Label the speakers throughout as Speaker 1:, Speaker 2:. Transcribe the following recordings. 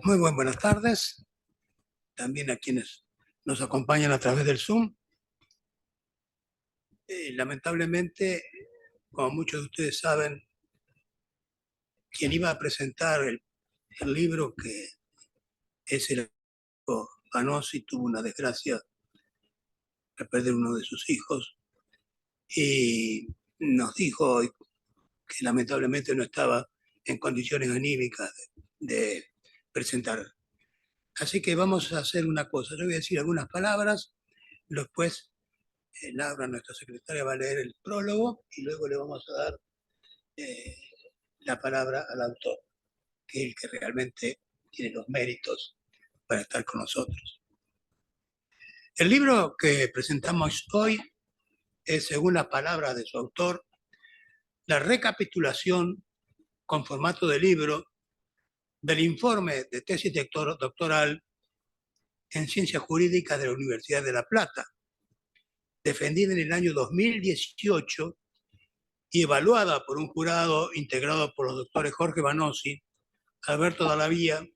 Speaker 1: Muy buenas tardes, también a quienes nos acompañan a través del Zoom. Lamentablemente, como muchos de ustedes saben, quien iba a presentar el libro, que es el Panossi, tuvo una desgracia al perder uno de sus hijos y nos dijo hoy que lamentablemente no estaba en condiciones anímicas de presentar. Así que vamos a hacer una cosa, yo voy a decir algunas palabras, después Laura, nuestra secretaria, va a leer el prólogo y luego le vamos a dar eh, la palabra al autor, que es el que realmente tiene los méritos para estar con nosotros. El libro que presentamos hoy es, según las palabras de su autor, la recapitulación con formato de libro del informe de tesis doctoral en Ciencias Jurídicas de la Universidad de La Plata, defendida en el año 2018 y evaluada por un jurado integrado por los doctores Jorge Banossi, Alberto Dallavía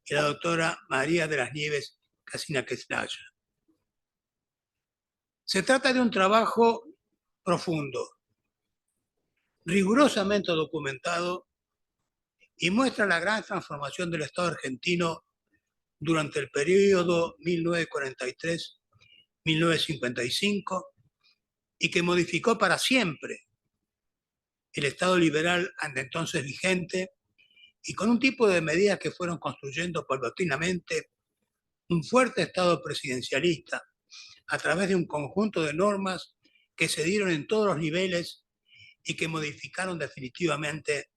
Speaker 1: y la doctora María de las Nieves Casina-Quesnaya. Se trata de un trabajo profundo, rigurosamente documentado, y muestra la gran transformación del Estado argentino durante el periodo 1943-1955 y que modificó para siempre el Estado liberal ante entonces vigente, y con un tipo de medidas que fueron construyendo paulatinamente un fuerte Estado presidencialista a través de un conjunto de normas que se dieron en todos los niveles y que modificaron definitivamente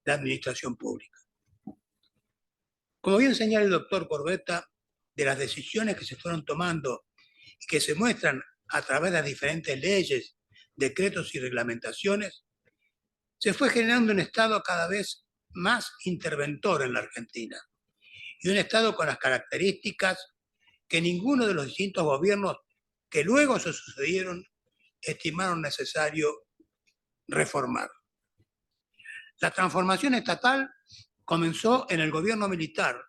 Speaker 1: la administración pública. Como bien señala el doctor Corbetta, de las decisiones que se fueron tomando y que se muestran a través de las diferentes leyes, decretos y reglamentaciones, se fue generando un Estado cada vez más interventor en la Argentina, y un Estado con las características que ninguno de los distintos gobiernos que luego se sucedieron estimaron necesario reformar. La transformación estatal comenzó en el gobierno militar,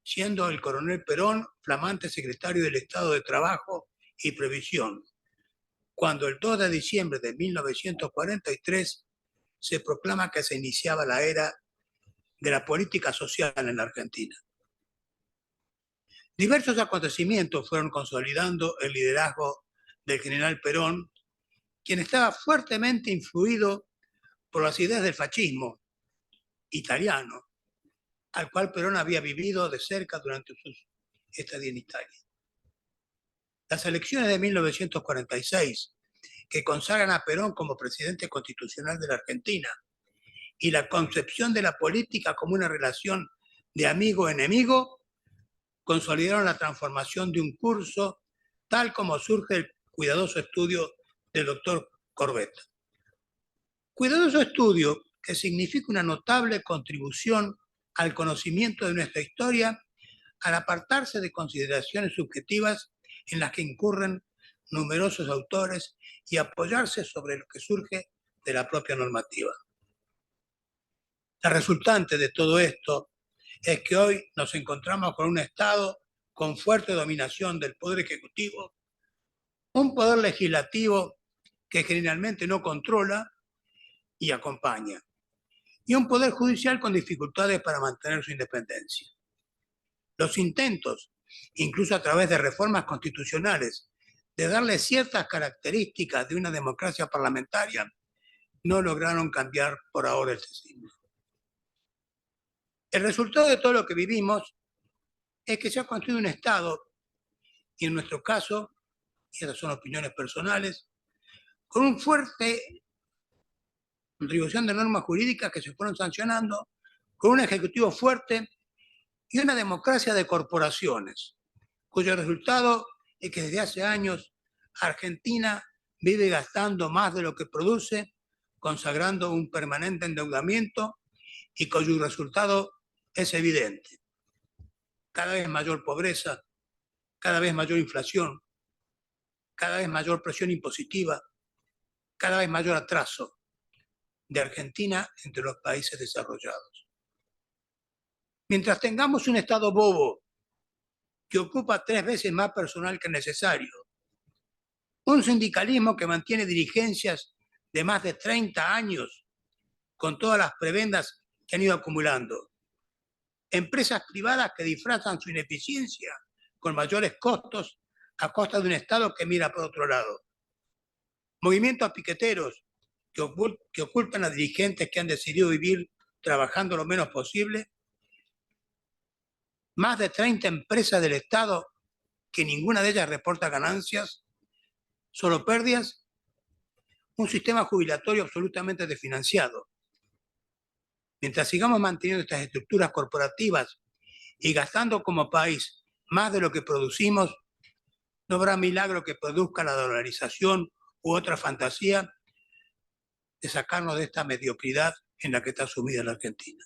Speaker 1: siendo el coronel Perón flamante secretario del Estado de Trabajo y Previsión, cuando el 2 de diciembre de 1943 se proclama que se iniciaba la era de la política social en la Argentina. Diversos acontecimientos fueron consolidando el liderazgo del general Perón, quien estaba fuertemente influido por las ideas del fascismo italiano, al cual Perón había vivido de cerca durante su estadía en Italia. Las elecciones de 1946, que consagran a Perón como presidente constitucional de la Argentina, y la concepción de la política como una relación de amigo-enemigo, consolidaron la transformación de un curso tal como surge el cuidadoso estudio del doctor Corbetta. Cuidadoso estudio que significa una notable contribución al conocimiento de nuestra historia al apartarse de consideraciones subjetivas en las que incurren numerosos autores y apoyarse sobre lo que surge de la propia normativa. La resultante de todo esto es que hoy nos encontramos con un Estado con fuerte dominación del Poder Ejecutivo, un Poder Legislativo que generalmente no controla y acompaña, y un Poder Judicial con dificultades para mantener su independencia. Los intentos, incluso a través de reformas constitucionales, de darle ciertas características de una democracia parlamentaria, no lograron cambiar por ahora este signo. El resultado de todo lo que vivimos es que se ha construido un Estado, y en nuestro caso, y esas son opiniones personales, con un fuerte contribución de normas jurídicas que se fueron sancionando, con un ejecutivo fuerte y una democracia de corporaciones, cuyo resultado es que desde hace años Argentina vive gastando más de lo que produce, consagrando un permanente endeudamiento y cuyo resultado es evidente. Cada vez mayor pobreza, cada vez mayor inflación, cada vez mayor presión impositiva, cada vez mayor atraso de Argentina entre los países desarrollados. Mientras tengamos un Estado bobo que ocupa 3 veces más personal que necesario, un sindicalismo que mantiene dirigencias de más de 30 años con todas las prebendas que han ido acumulando, empresas privadas que disfrazan su ineficiencia con mayores costos a costa de un Estado que mira por otro lado, movimientos piqueteros que ocultan a dirigentes que han decidido vivir trabajando lo menos posible, más de 30 empresas del Estado que ninguna de ellas reporta ganancias, solo pérdidas, un sistema jubilatorio absolutamente desfinanciado. Mientras sigamos manteniendo estas estructuras corporativas y gastando como país más de lo que producimos, no habrá milagro que produzca la dolarización u otra fantasía de sacarnos de esta mediocridad en la que está sumida la Argentina.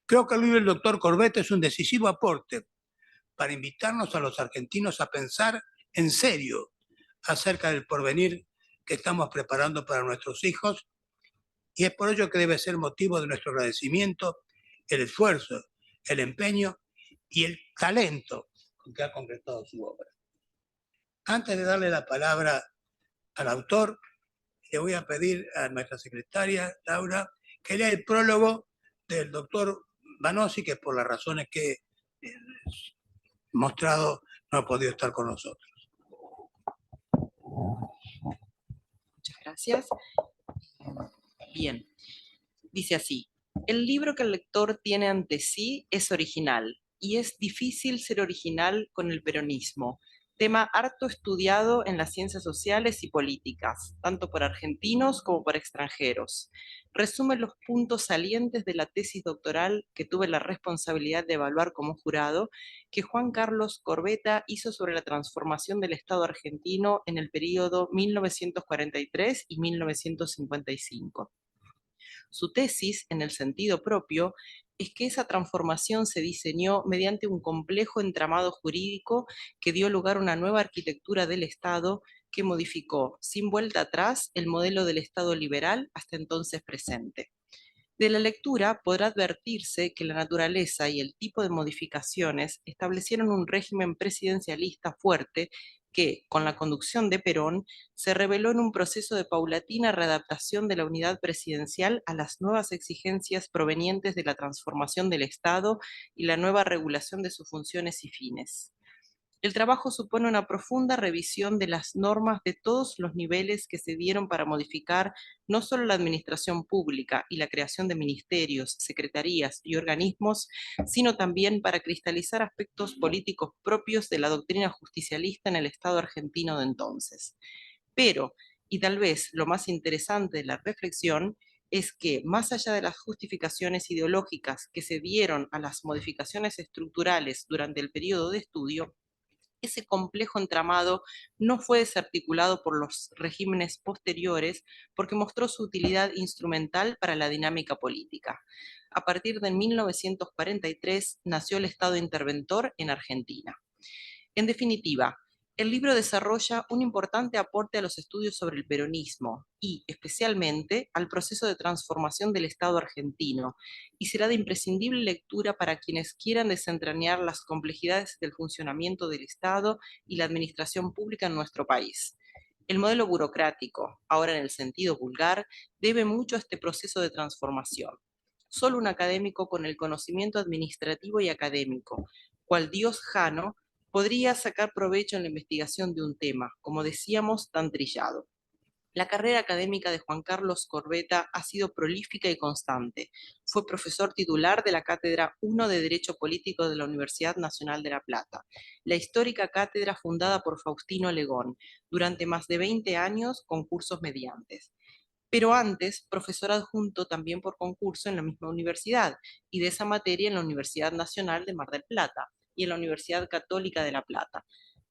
Speaker 1: Creo que el libro del doctor Corbetta es un decisivo aporte para invitarnos a los argentinos a pensar en serio acerca del porvenir que estamos preparando para nuestros hijos, y es por ello que debe ser motivo de nuestro agradecimiento el esfuerzo, el empeño y el talento con que ha concretado su obra. Antes de darle la palabra al autor, le voy a pedir a nuestra secretaria, Laura, que lea el prólogo del doctor Banossi, que por las razones que he mostrado no ha podido estar con nosotros.
Speaker 2: Muchas gracias. Bien, dice así: el libro que el lector tiene ante sí es original, y es difícil ser original con el peronismo, tema harto estudiado en las ciencias sociales y políticas, tanto por argentinos como por extranjeros. Resume los puntos salientes de la tesis doctoral que tuve la responsabilidad de evaluar como jurado, que Juan Carlos Corbetta hizo sobre la transformación del Estado argentino en el período 1943 y 1955. Su tesis, en el sentido propio, es que esa transformación se diseñó mediante un complejo entramado jurídico que dio lugar a una nueva arquitectura del Estado que modificó, sin vuelta atrás, el modelo del Estado liberal hasta entonces presente. De la lectura podrá advertirse que la naturaleza y el tipo de modificaciones establecieron un régimen presidencialista fuerte que, con la conducción de Perón, se reveló en un proceso de paulatina readaptación de la unidad presidencial a las nuevas exigencias provenientes de la transformación del Estado y la nueva regulación de sus funciones y fines. El trabajo supone una profunda revisión de las normas de todos los niveles que se dieron para modificar no solo la administración pública y la creación de ministerios, secretarías y organismos, sino también para cristalizar aspectos políticos propios de la doctrina justicialista en el Estado argentino de entonces. Pero, y tal vez lo más interesante de la reflexión, es que, más allá de las justificaciones ideológicas que se dieron a las modificaciones estructurales durante el periodo de estudio, ese complejo entramado no fue desarticulado por los regímenes posteriores porque mostró su utilidad instrumental para la dinámica política. A partir de 1943 nació el Estado interventor en Argentina. En definitiva, el libro desarrolla un importante aporte a los estudios sobre el peronismo y, especialmente, al proceso de transformación del Estado argentino, y será de imprescindible lectura para quienes quieran desentrañar las complejidades del funcionamiento del Estado y la administración pública en nuestro país. El modelo burocrático, ahora en el sentido vulgar, debe mucho a este proceso de transformación. Solo un académico con el conocimiento administrativo y académico, cual Dios Jano, podría sacar provecho en la investigación de un tema, como decíamos, tan trillado. La carrera académica de Juan Carlos Corbetta ha sido prolífica y constante. Fue profesor titular de la Cátedra 1 de Derecho Político de la Universidad Nacional de La Plata, la histórica cátedra fundada por Faustino Legón, durante más de 20 años con cursos mediantes. Pero antes, profesor adjunto también por concurso en la misma universidad, y de esa materia en la Universidad Nacional de Mar del Plata y en la Universidad Católica de La Plata.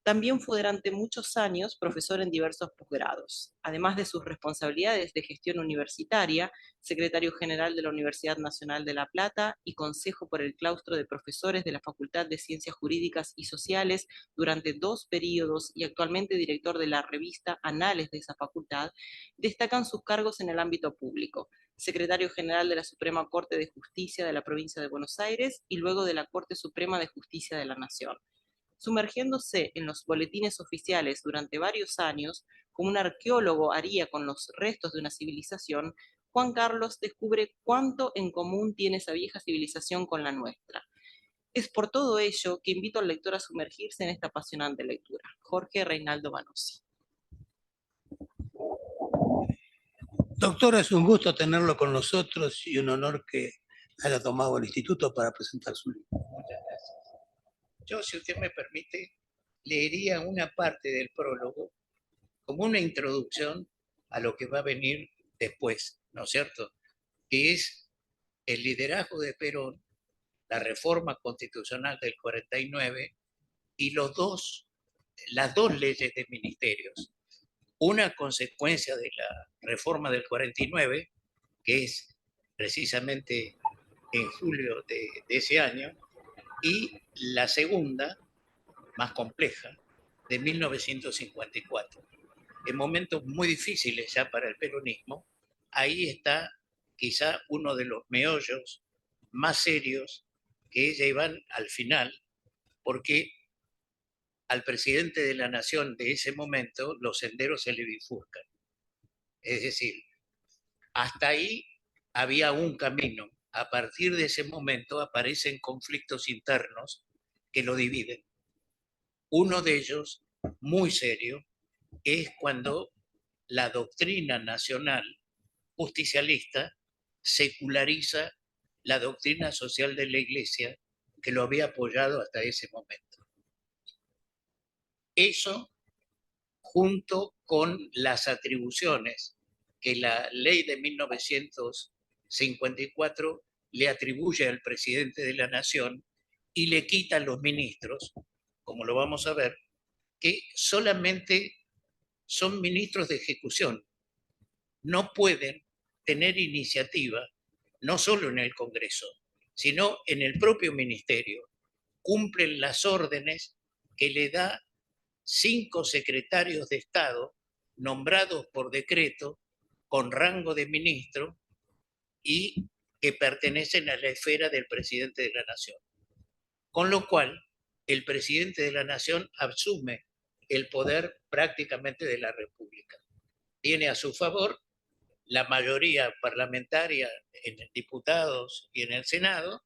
Speaker 2: También fue durante muchos años profesor en diversos posgrados. Además de sus responsabilidades de gestión universitaria, secretario general de la Universidad Nacional de La Plata y consejo por el claustro de profesores de la Facultad de Ciencias Jurídicas y Sociales durante 2 períodos y actualmente director de la revista Anales de esa facultad, destacan sus cargos en el ámbito público: secretario general de la Suprema Corte de Justicia de la Provincia de Buenos Aires y luego de la Corte Suprema de Justicia de la Nación. Sumergiéndose en los boletines oficiales durante varios años, como un arqueólogo haría con los restos de una civilización, Juan Carlos descubre cuánto en común tiene esa vieja civilización con la nuestra. Es por todo ello que invito al lector a sumergirse en esta apasionante lectura. Jorge Reinaldo Banossi.
Speaker 1: Doctor, es un gusto tenerlo con nosotros y un honor que haya tomado el instituto para presentar su libro.
Speaker 3: Muchas gracias. Yo, si usted me permite, leería una parte del prólogo como una introducción a lo que va a venir después, ¿no es cierto? Que es el liderazgo de Perón, la reforma constitucional del 49 y las dos leyes de ministerios. Una consecuencia de la reforma del 49, que es precisamente en julio de ese año, y la segunda, más compleja, de 1954. En momentos muy difíciles ya para el peronismo, ahí está quizá uno de los meollos más serios que llevan al final, porque al presidente de la nación de ese momento los senderos se le bifurcan. Es decir, hasta ahí había un camino. A partir de ese momento aparecen conflictos internos que lo dividen. Uno de ellos, muy serio, es cuando la doctrina nacional justicialista seculariza la doctrina social de la Iglesia que lo había apoyado hasta ese momento. Eso, junto con las atribuciones que la ley de 1954 le atribuye al presidente de la Nación y le quita a los ministros, como lo vamos a ver, que solamente son ministros de ejecución, no pueden tener iniciativa, no solo en el Congreso, sino en el propio ministerio. Cumplen las órdenes que le da 5 secretarios de Estado nombrados por decreto con rango de ministro y que pertenecen a la esfera del presidente de la Nación. Con lo cual, el presidente de la Nación asume el poder prácticamente de la República. Tiene a su favor la mayoría parlamentaria en diputados y en el Senado,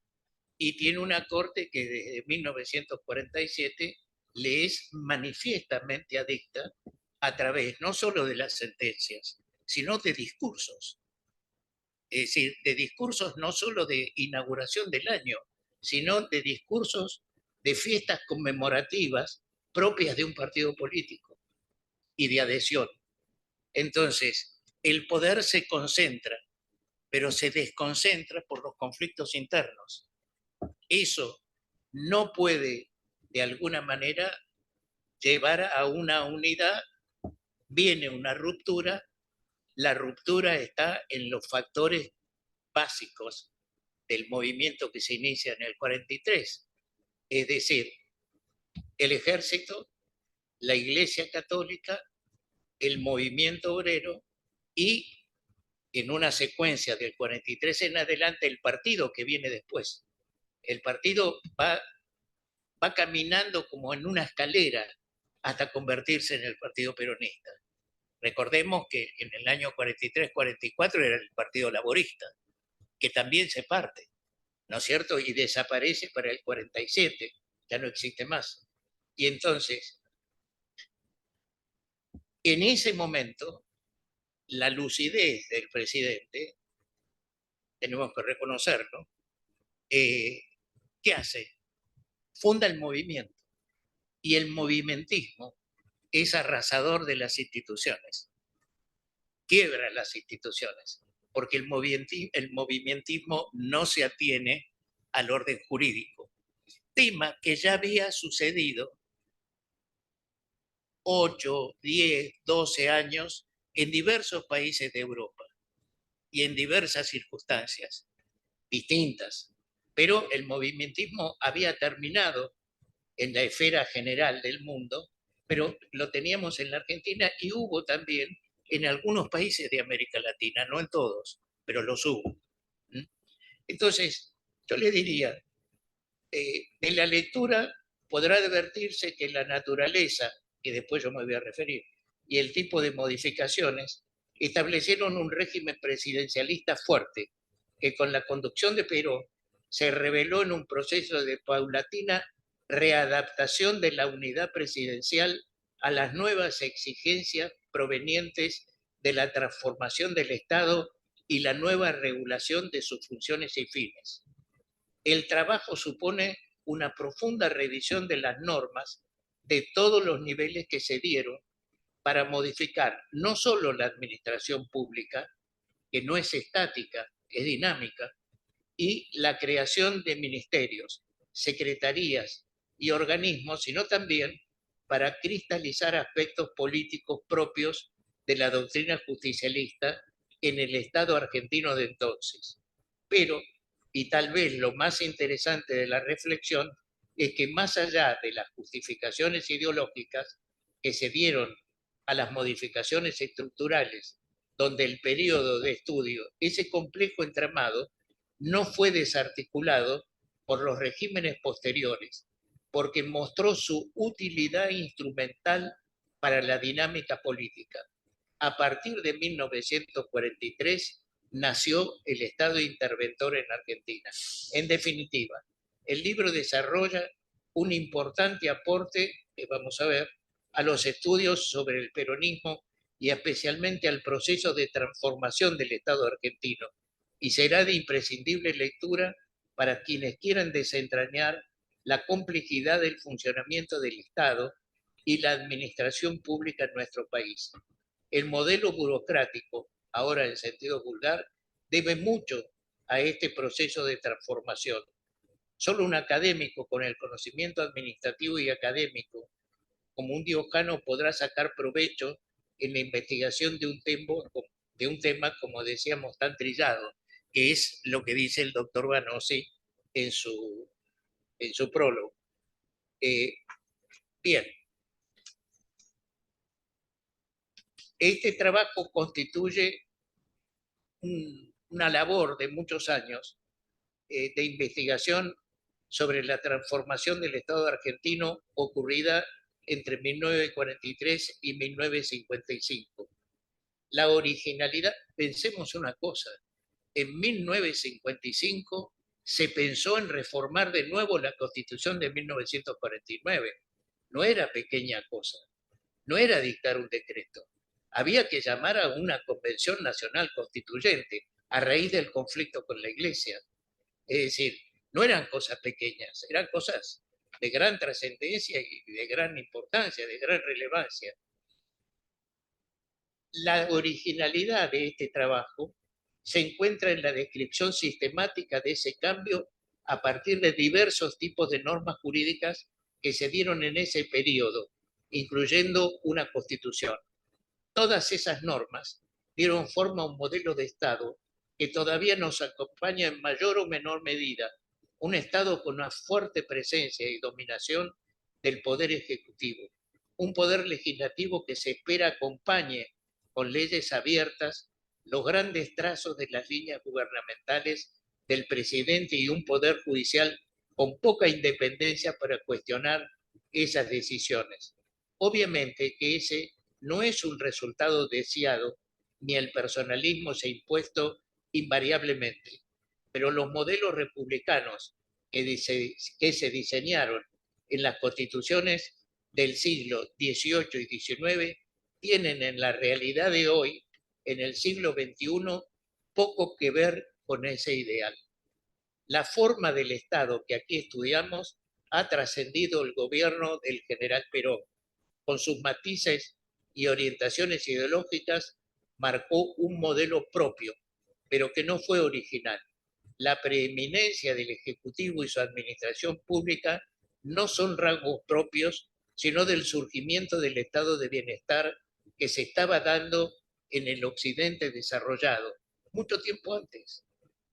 Speaker 3: y tiene una corte que desde 1947 le es manifiestamente adicta a través no solo de las sentencias, sino de discursos. Es decir, de discursos no solo de inauguración del año, sino de discursos de fiestas conmemorativas propias de un partido político y de adhesión. Entonces, el poder se concentra, pero se desconcentra por los conflictos internos. Eso no puede, de alguna manera, llevar a una unidad. Viene una ruptura, la ruptura está en los factores básicos del movimiento que se inicia en el 43, es decir, el ejército, la Iglesia Católica, el movimiento obrero y, en una secuencia del 43 en adelante, el partido que viene después. El partido va caminando como en una escalera hasta convertirse en el Partido Peronista. Recordemos que en el año 43-44 era el Partido Laborista, que también se parte, ¿no es cierto? Y desaparece para el 47, ya no existe más. Y entonces, en ese momento, la lucidez del presidente, tenemos que reconocerlo, ¿qué hace? Funda el movimiento. Y el movimentismo es arrasador de las instituciones, quiebra las instituciones, porque el movimentismo no se atiene al orden jurídico, tema que ya había sucedido 8, 10, 12 años en diversos países de Europa y en diversas circunstancias distintas. Pero el movimentismo había terminado en la esfera general del mundo, pero lo teníamos en la Argentina y hubo también en algunos países de América Latina, no en todos, pero los hubo. Entonces, yo le diría, de la lectura podrá advertirse que la naturaleza, que después yo me voy a referir, y el tipo de modificaciones establecieron un régimen presidencialista fuerte, que con la conducción de Perón se reveló en un proceso de paulatina readaptación de la unidad presidencial a las nuevas exigencias provenientes de la transformación del Estado y la nueva regulación de sus funciones y fines. El trabajo supone una profunda revisión de las normas de todos los niveles que se dieron para modificar no solo la administración pública, que no es estática, es dinámica, y la creación de ministerios, secretarías y organismos, sino también para cristalizar aspectos políticos propios de la doctrina justicialista en el Estado argentino de entonces. Pero, y tal vez lo más interesante de la reflexión, es que más allá de las justificaciones ideológicas que se dieron a las modificaciones estructurales, donde el periodo de estudio, ese complejo entramado, no fue desarticulado por los regímenes posteriores, porque mostró su utilidad instrumental para la dinámica política. A partir de 1943 nació el Estado interventor en Argentina. En definitiva, el libro desarrolla un importante aporte, que vamos a ver, a los estudios sobre el peronismo y especialmente al proceso de transformación del Estado argentino, y será de imprescindible lectura para quienes quieran desentrañar la complejidad del funcionamiento del Estado y la administración pública en nuestro país. El modelo burocrático, ahora en sentido vulgar, debe mucho a este proceso de transformación. Solo un académico con el conocimiento administrativo y académico, como un diocano, podrá sacar provecho en la investigación de un tema, como decíamos, tan trillado, que es lo que dice el doctor Vanossi en su prólogo. Bien, este trabajo constituye una labor de muchos años de investigación sobre la transformación del Estado argentino ocurrida entre 1943 y 1955. La originalidad, pensemos una cosa, en 1955 se pensó en reformar de nuevo la Constitución de 1949. No era pequeña cosa, no era dictar un decreto. Había que llamar a una convención nacional constituyente a raíz del conflicto con la Iglesia. Es decir, no eran cosas pequeñas, eran cosas de gran trascendencia y de gran importancia, de gran relevancia. La originalidad de este trabajo se encuentra en la descripción sistemática de ese cambio a partir de diversos tipos de normas jurídicas que se dieron en ese periodo, incluyendo una constitución. Todas esas normas dieron forma a un modelo de Estado que todavía nos acompaña en mayor o menor medida, un Estado con una fuerte presencia y dominación del poder ejecutivo, un poder legislativo que se espera acompañe con leyes abiertas los grandes trazos de las líneas gubernamentales del presidente y un poder judicial con poca independencia para cuestionar esas decisiones. Obviamente que ese no es un resultado deseado, ni el personalismo se ha impuesto invariablemente, pero los modelos republicanos que se diseñaron en las constituciones del siglo XVIII y XIX tienen en la realidad de hoy, en el siglo XXI, poco que ver con ese ideal. La forma del Estado que aquí estudiamos ha trascendido el gobierno del general Perón. Con sus matices y orientaciones ideológicas, marcó un modelo propio, pero que no fue original. La preeminencia del Ejecutivo y su administración pública no son rasgos propios, sino del surgimiento del estado de bienestar que se estaba dando en el occidente desarrollado mucho tiempo antes.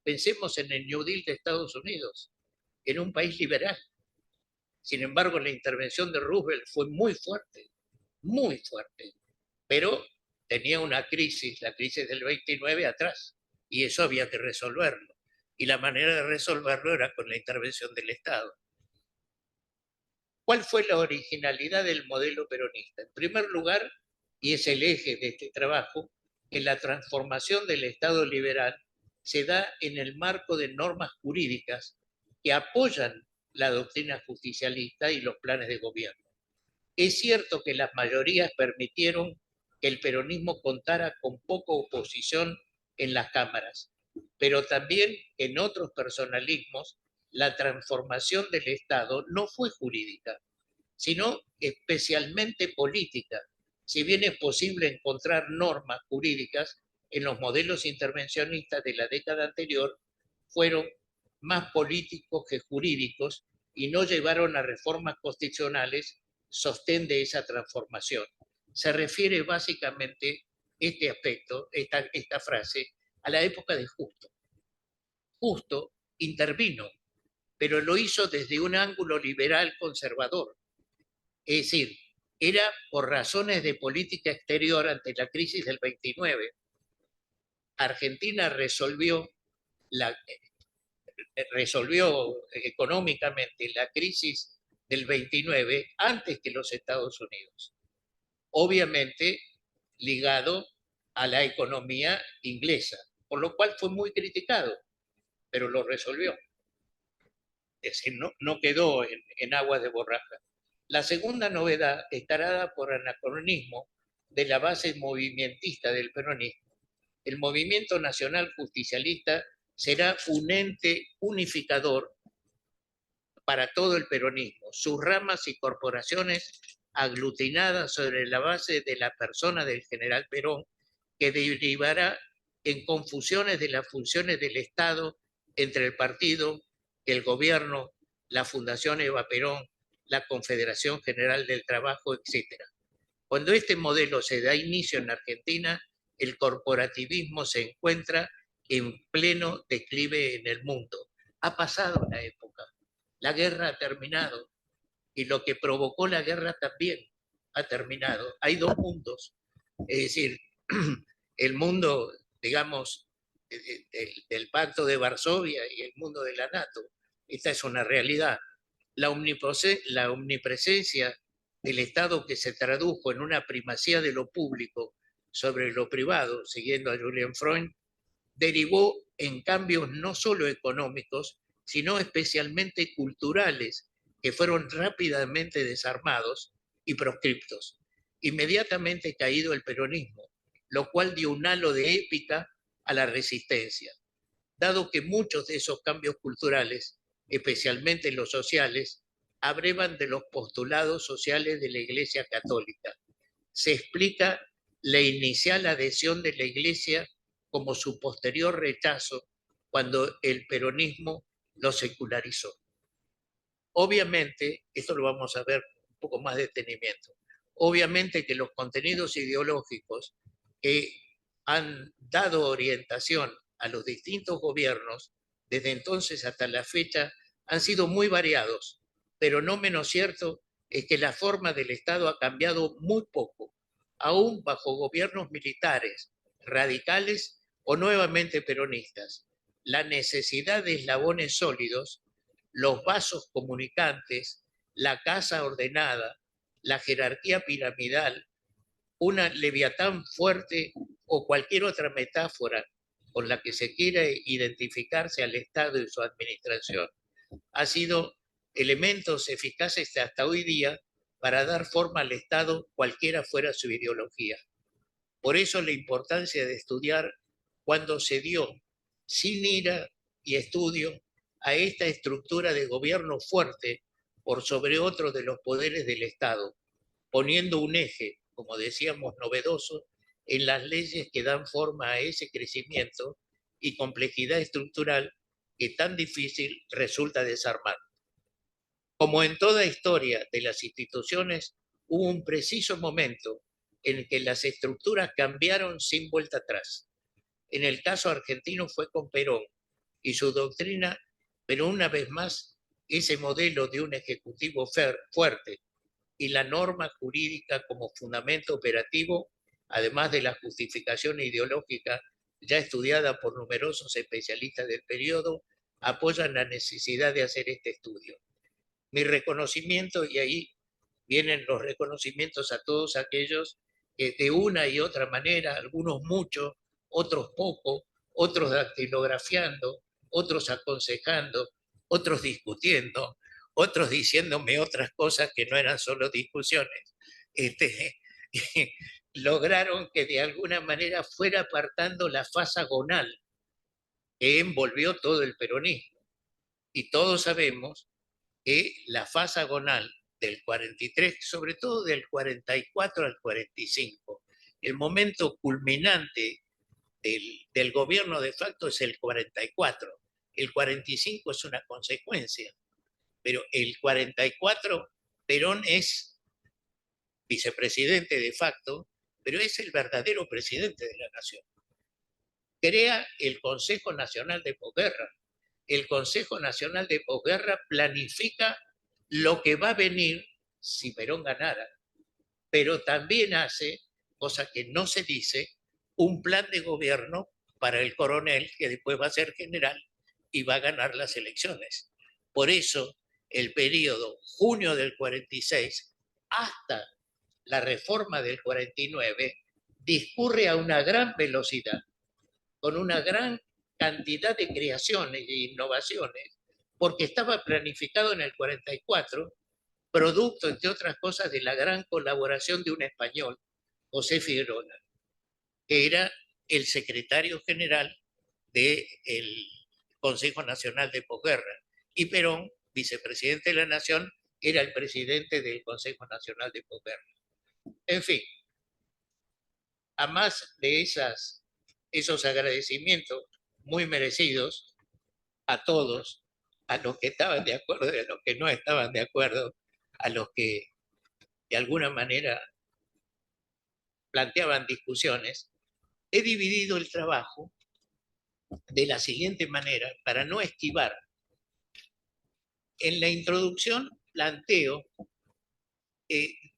Speaker 3: Pensemos en el New Deal de Estados Unidos, en un país liberal. Sin embargo, la intervención de Roosevelt fue muy fuerte, pero tenía una crisis, la crisis del 29 atrás, y eso había que resolverlo. Y la manera de resolverlo era con la intervención del Estado. ¿Cuál fue la originalidad del modelo peronista? En primer lugar, y es el eje de este trabajo, que la transformación del Estado liberal se da en el marco de normas jurídicas que apoyan la doctrina justicialista y los planes de gobierno. Es cierto que las mayorías permitieron que el peronismo contara con poca oposición en las cámaras, pero también en otros personalismos la transformación del Estado no fue jurídica, sino especialmente política, si bien es posible encontrar normas jurídicas en los modelos intervencionistas de la década anterior, fueron más políticos que jurídicos y no llevaron a reformas constitucionales sostén de esa transformación. Se refiere básicamente este aspecto, esta frase, a la época de Justo. Justo intervino, pero lo hizo desde un ángulo liberal conservador. Es decir, era por razones de política exterior ante la crisis del 29. Argentina resolvió económicamente la crisis del 29 antes que los Estados Unidos. Obviamente ligado a la economía inglesa, por lo cual fue muy criticado, pero lo resolvió. Es decir, no quedó en aguas de borraja. La segunda novedad estará dada por anacronismo de la base movimentista del peronismo. El movimiento nacional justicialista será un ente unificador para todo el peronismo, sus ramas y corporaciones aglutinadas sobre la base de la persona del general Perón, que derivará en confusiones de las funciones del Estado entre el partido, el gobierno, la Fundación Eva Perón, la Confederación General del Trabajo, etc. Cuando este modelo se da inicio en Argentina, el corporativismo se encuentra en pleno declive en el mundo. Ha pasado la época, la guerra ha terminado y lo que provocó la guerra también ha terminado. Hay dos mundos, es decir, el mundo, digamos, del Pacto de Varsovia y el mundo de la NATO. Esta es una realidad. La omnipresencia del Estado, que se tradujo en una primacía de lo público sobre lo privado, siguiendo a Julian Freud, derivó en cambios no solo económicos, sino especialmente culturales, que fueron rápidamente desarmados y proscriptos. Inmediatamente caído el peronismo, lo cual dio un halo de épica a la resistencia, dado que muchos de esos cambios culturales, especialmente los sociales, abrevan de los postulados sociales de la Iglesia Católica. Se explica la inicial adhesión de la Iglesia como su posterior rechazo cuando el peronismo lo secularizó. Obviamente, esto lo vamos a ver un poco más de detenimiento, obviamente que los contenidos ideológicos que han dado orientación a los distintos gobiernos desde entonces hasta la fecha han sido muy variados, pero no menos cierto es que la forma del Estado ha cambiado muy poco, aún bajo gobiernos militares, radicales o nuevamente peronistas. La necesidad de eslabones sólidos, los vasos comunicantes, la casa ordenada, la jerarquía piramidal, una leviatán fuerte o cualquier otra metáfora con la que se quiera identificarse al Estado y su administración, ha sido elementos eficaces hasta hoy día para dar forma al Estado cualquiera fuera su ideología. Por eso la importancia de estudiar cuándo se dio, sin ira y estudio, a esta estructura de gobierno fuerte por sobre otros de los poderes del Estado, poniendo un eje, como decíamos, novedoso en las leyes que dan forma a ese crecimiento y complejidad estructural que tan difícil resulta desarmar. Como en toda historia de las instituciones, hubo un preciso momento en que las estructuras cambiaron sin vuelta atrás. En el caso argentino fue con Perón y su doctrina, pero una vez más, ese modelo de un ejecutivo fuerte y la norma jurídica como fundamento operativo, además de la justificación ideológica ya estudiada por numerosos especialistas del periodo, apoyan la necesidad de hacer este estudio. Mi reconocimiento, y ahí vienen los reconocimientos a todos aquellos que de una y otra manera, algunos mucho, otros poco, otros dactilografiando, otros aconsejando, otros discutiendo, otros diciéndome otras cosas que no eran solo discusiones, lograron que de alguna manera fuera apartando la fase agonal que envolvió todo el peronismo. Y todos sabemos que la fase agonal del 43, sobre todo del 44 al 45, el momento culminante del gobierno de facto es el 44. El 45 es una consecuencia, pero el 44, Perón es vicepresidente de facto, pero es el verdadero presidente de la nación. Crea el Consejo Nacional de Posguerra. El Consejo Nacional de Posguerra planifica lo que va a venir si Perón ganara, pero también hace, cosa que no se dice, un plan de gobierno para el coronel que después va a ser general y va a ganar las elecciones. Por eso, el periodo junio del 46 hasta la reforma del 49 discurre a una gran velocidad, con una gran cantidad de creaciones e innovaciones, porque estaba planificado en el 44, producto, entre otras cosas, de la gran colaboración de un español, José Figueroa, que era el secretario general del Consejo Nacional de Posguerra, y Perón, vicepresidente de la Nación, era el presidente del Consejo Nacional de Posguerra. En fin, a más de esos agradecimientos muy merecidos a todos, a los que estaban de acuerdo y a los que no estaban de acuerdo, a los que de alguna manera planteaban discusiones, he dividido el trabajo de la siguiente manera para no esquivar. En la introducción planteo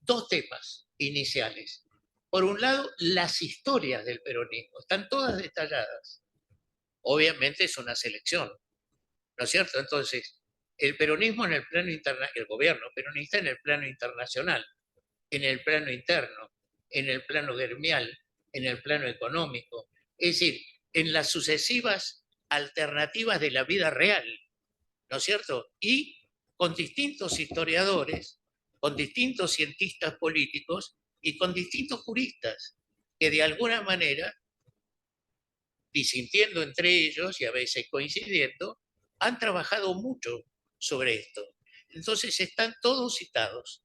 Speaker 3: dos temas iniciales. Por un lado, las historias del peronismo, están todas detalladas. Obviamente es una selección, ¿no es cierto? Entonces, el peronismo en el plano internacional, el gobierno peronista en el plano internacional, en el plano interno, en el plano gremial, en el plano económico, es decir, en las sucesivas alternativas de la vida real, ¿no es cierto? Y con distintos historiadores, con distintos cientistas políticos y con distintos juristas que de alguna manera, disintiendo entre ellos y a veces coincidiendo, han trabajado mucho sobre esto. Entonces están todos citados.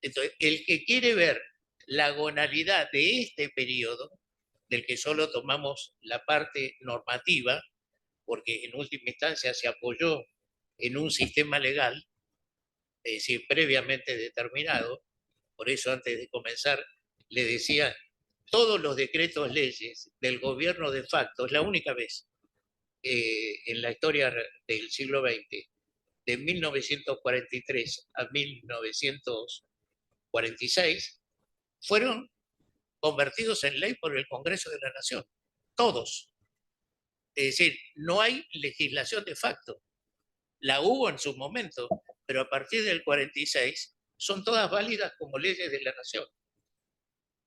Speaker 3: Entonces, el que quiere ver la agonalidad de este periodo, del que solo tomamos la parte normativa, porque en última instancia se apoyó en un sistema legal, es decir, previamente determinado, por eso antes de comenzar le decía, todos los decretos leyes del gobierno de facto, es la única vez en la historia del siglo XX, de 1943 a 1946, fueron convertidos en ley por el Congreso de la Nación, todos. Es decir, no hay legislación de facto. La hubo en su momento, pero a partir del 46 son todas válidas como leyes de la Nación.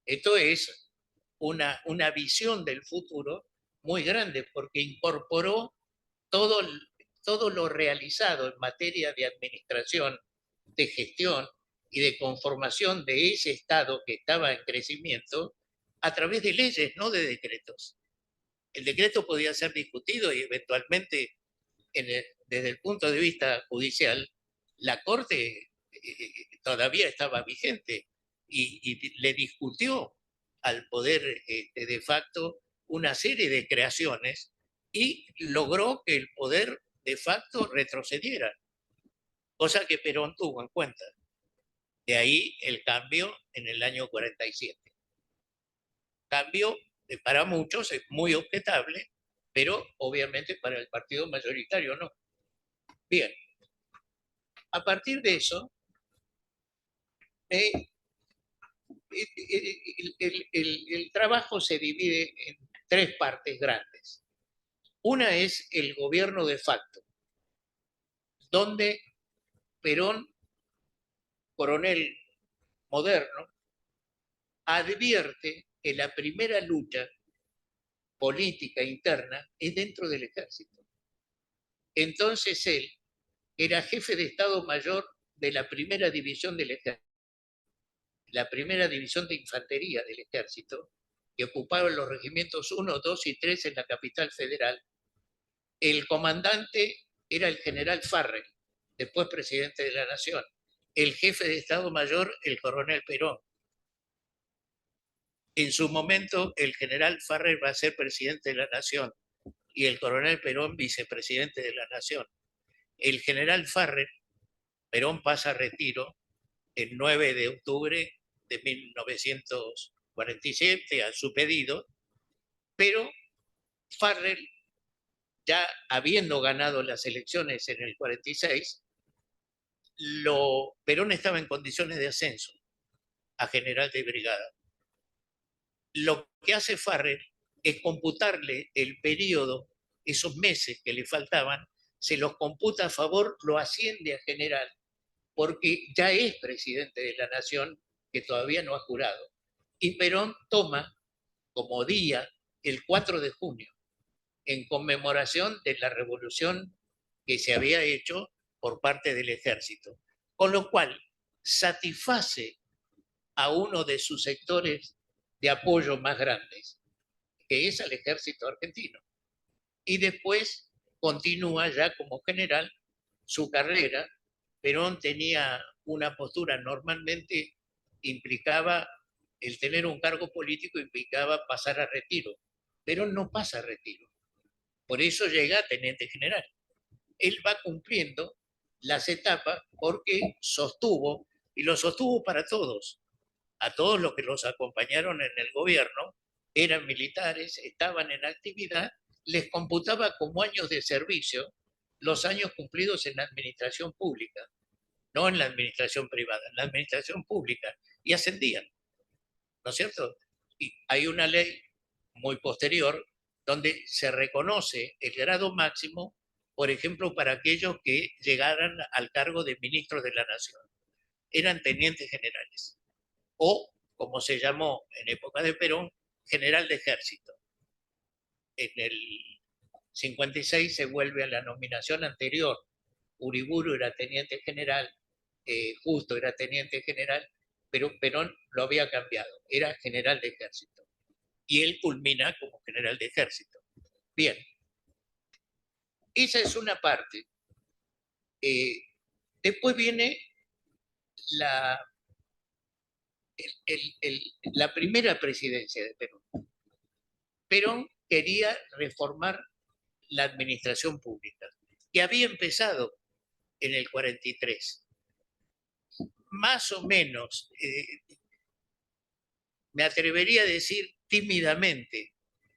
Speaker 3: Esto es una visión del futuro muy grande porque incorporó todo lo realizado en materia de administración, de gestión y de conformación de ese Estado que estaba en crecimiento a través de leyes, no de decretos. El decreto podía ser discutido y eventualmente, desde el punto de vista judicial, la Corte todavía estaba vigente y le discutió al poder de facto una serie de creaciones y logró que el poder de facto retrocediera. cosa que Perón tuvo en cuenta. De ahí el cambio en el año 47. Cambio que para muchos es muy objetable, pero obviamente para el partido mayoritario no. Bien, a partir de eso, el trabajo se divide en tres partes grandes. Una es el gobierno de facto, donde Perón, coronel moderno, advierte que la primera lucha política interna es dentro del ejército. Entonces él era jefe de Estado Mayor de la primera división del ejército, la primera división de infantería del ejército, que ocupaba los regimientos 1, 2 y 3 en la capital federal. El comandante era el general Farrell, después presidente de la Nación. El jefe de Estado Mayor, el coronel Perón. En su momento, el general Farrell va a ser presidente de la Nación y el coronel Perón vicepresidente de la Nación. El general Farrell, Perón pasa a retiro el 9 de octubre de 1947 a su pedido, pero Farrell, ya habiendo ganado las elecciones en el 46, Perón estaba en condiciones de ascenso a general de brigada. Lo que hace Farrell es computarle el periodo, esos meses que le faltaban, se los computa a favor, lo asciende a general, porque ya es presidente de la Nación, que todavía no ha jurado. Y Perón toma como día el 4 de junio, en conmemoración de la revolución que se había hecho por parte del ejército. Con lo cual, satisface a uno de sus sectores de apoyo más grandes, que es al ejército argentino. Y después continúa ya como general su carrera. Perón tenía una postura, normalmente implicaba, el tener un cargo político implicaba pasar a retiro. Perón no pasa a retiro. Por eso llega a teniente general. Él va cumpliendo las etapas porque sostuvo, y lo sostuvo para todos, a todos los que los acompañaron en el gobierno, eran militares, estaban en actividad, les computaba como años de servicio los años cumplidos en la administración pública, no en la administración privada, en la administración pública, y ascendían, ¿no es cierto? Y hay una ley muy posterior donde se reconoce el grado máximo, por ejemplo, para aquellos que llegaran al cargo de ministros de la Nación. Eran tenientes generales. O, como se llamó en época de Perón, general de ejército. En el 56 se vuelve a la nominación anterior. Uriburu era teniente general, Justo era teniente general, pero Perón lo había cambiado, era general de ejército. Y él culmina como general de ejército. Bien, esa es una parte. Después viene la, la primera presidencia de Perón. Perón quería reformar la administración pública, que había empezado en el 43. Más o menos, me atrevería a decir tímidamente,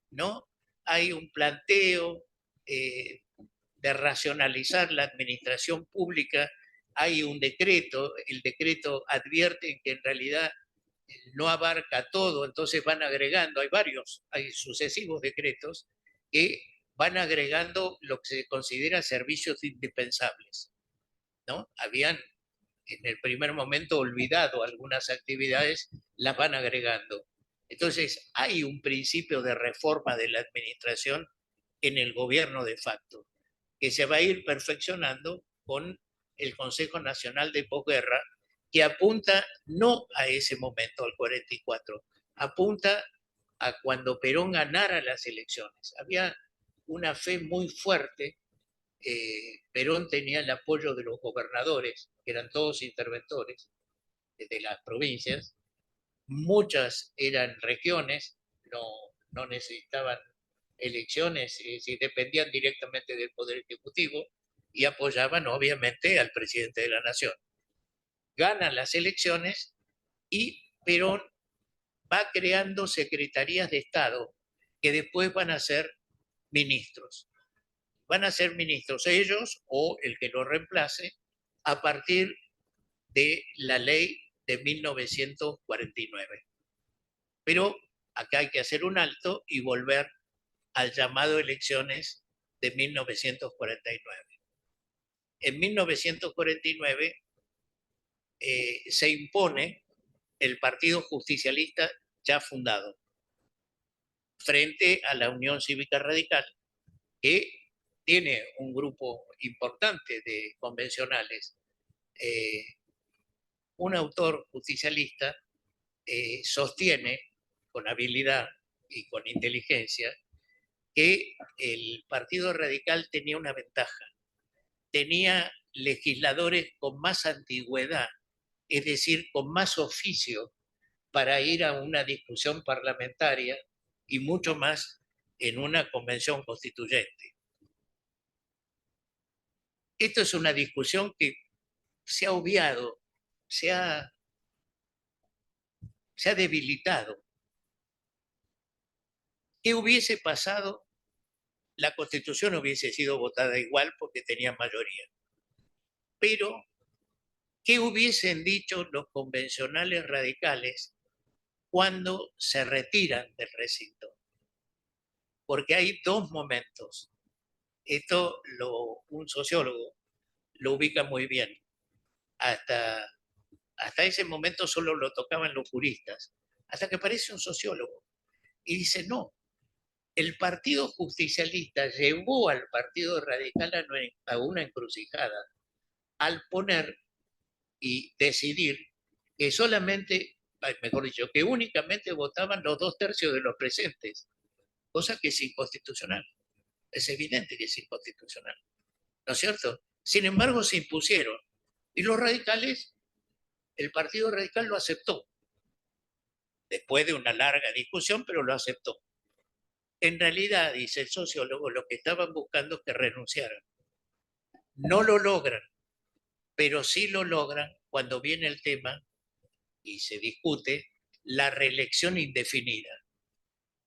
Speaker 3: ¿no? Hay un planteo de racionalizar la administración pública, hay un decreto, el decreto advierte que en realidad no abarca todo, entonces van agregando, hay sucesivos decretos que van agregando lo que se considera servicios indispensables, ¿no? Habían en el primer momento olvidado algunas actividades, las van agregando. Entonces, hay un principio de reforma de la administración en el gobierno de facto, que se va a ir perfeccionando con el Consejo Nacional de Posguerra, que apunta no a ese momento, al 44, apunta a cuando Perón ganara las elecciones. Había una fe muy fuerte. Perón tenía el apoyo de los gobernadores, que eran todos interventores de las provincias. Muchas eran regiones, no necesitaban elecciones, dependían directamente del Poder Ejecutivo. y apoyaban obviamente al presidente de la Nación. Ganan las elecciones y Perón va creando secretarías de Estado que después van a ser ministros. Van a ser ministros ellos o el que lo reemplace a partir de la ley de 1949. Pero acá hay que hacer un alto y volver al llamado elecciones de 1949. En 1949 se impone el Partido Justicialista ya fundado frente a la Unión Cívica Radical, que tiene un grupo importante de convencionales. Un autor justicialista sostiene con habilidad y con inteligencia que el Partido Radical tenía una ventaja. Tenía legisladores con más antigüedad, es decir, con más oficio para ir a una discusión parlamentaria y mucho más en una convención constituyente. Esto es una discusión que se ha obviado, se ha debilitado. ¿Qué hubiese pasado? La Constitución hubiese sido votada igual porque tenía mayoría. Pero, ¿qué hubiesen dicho los convencionales radicales cuando se retiran del recinto? Porque hay dos momentos. Esto un sociólogo lo ubica muy bien. Hasta ese momento solo lo tocaban los juristas, hasta que aparece un sociólogo y dice, no, el Partido Justicialista llevó al Partido Radical a una encrucijada al poner y decidir que solamente, mejor dicho, que únicamente votaban los 2/3 de los presentes, cosa que es inconstitucional. Es evidente que es inconstitucional, ¿no es cierto? Sin embargo, se impusieron. Y los radicales, el Partido Radical lo aceptó, después de una larga discusión, pero lo aceptó. En realidad, dice el sociólogo, lo que estaban buscando es que renunciaran. No lo logran, pero sí lo logran cuando viene el tema y se discute la reelección indefinida.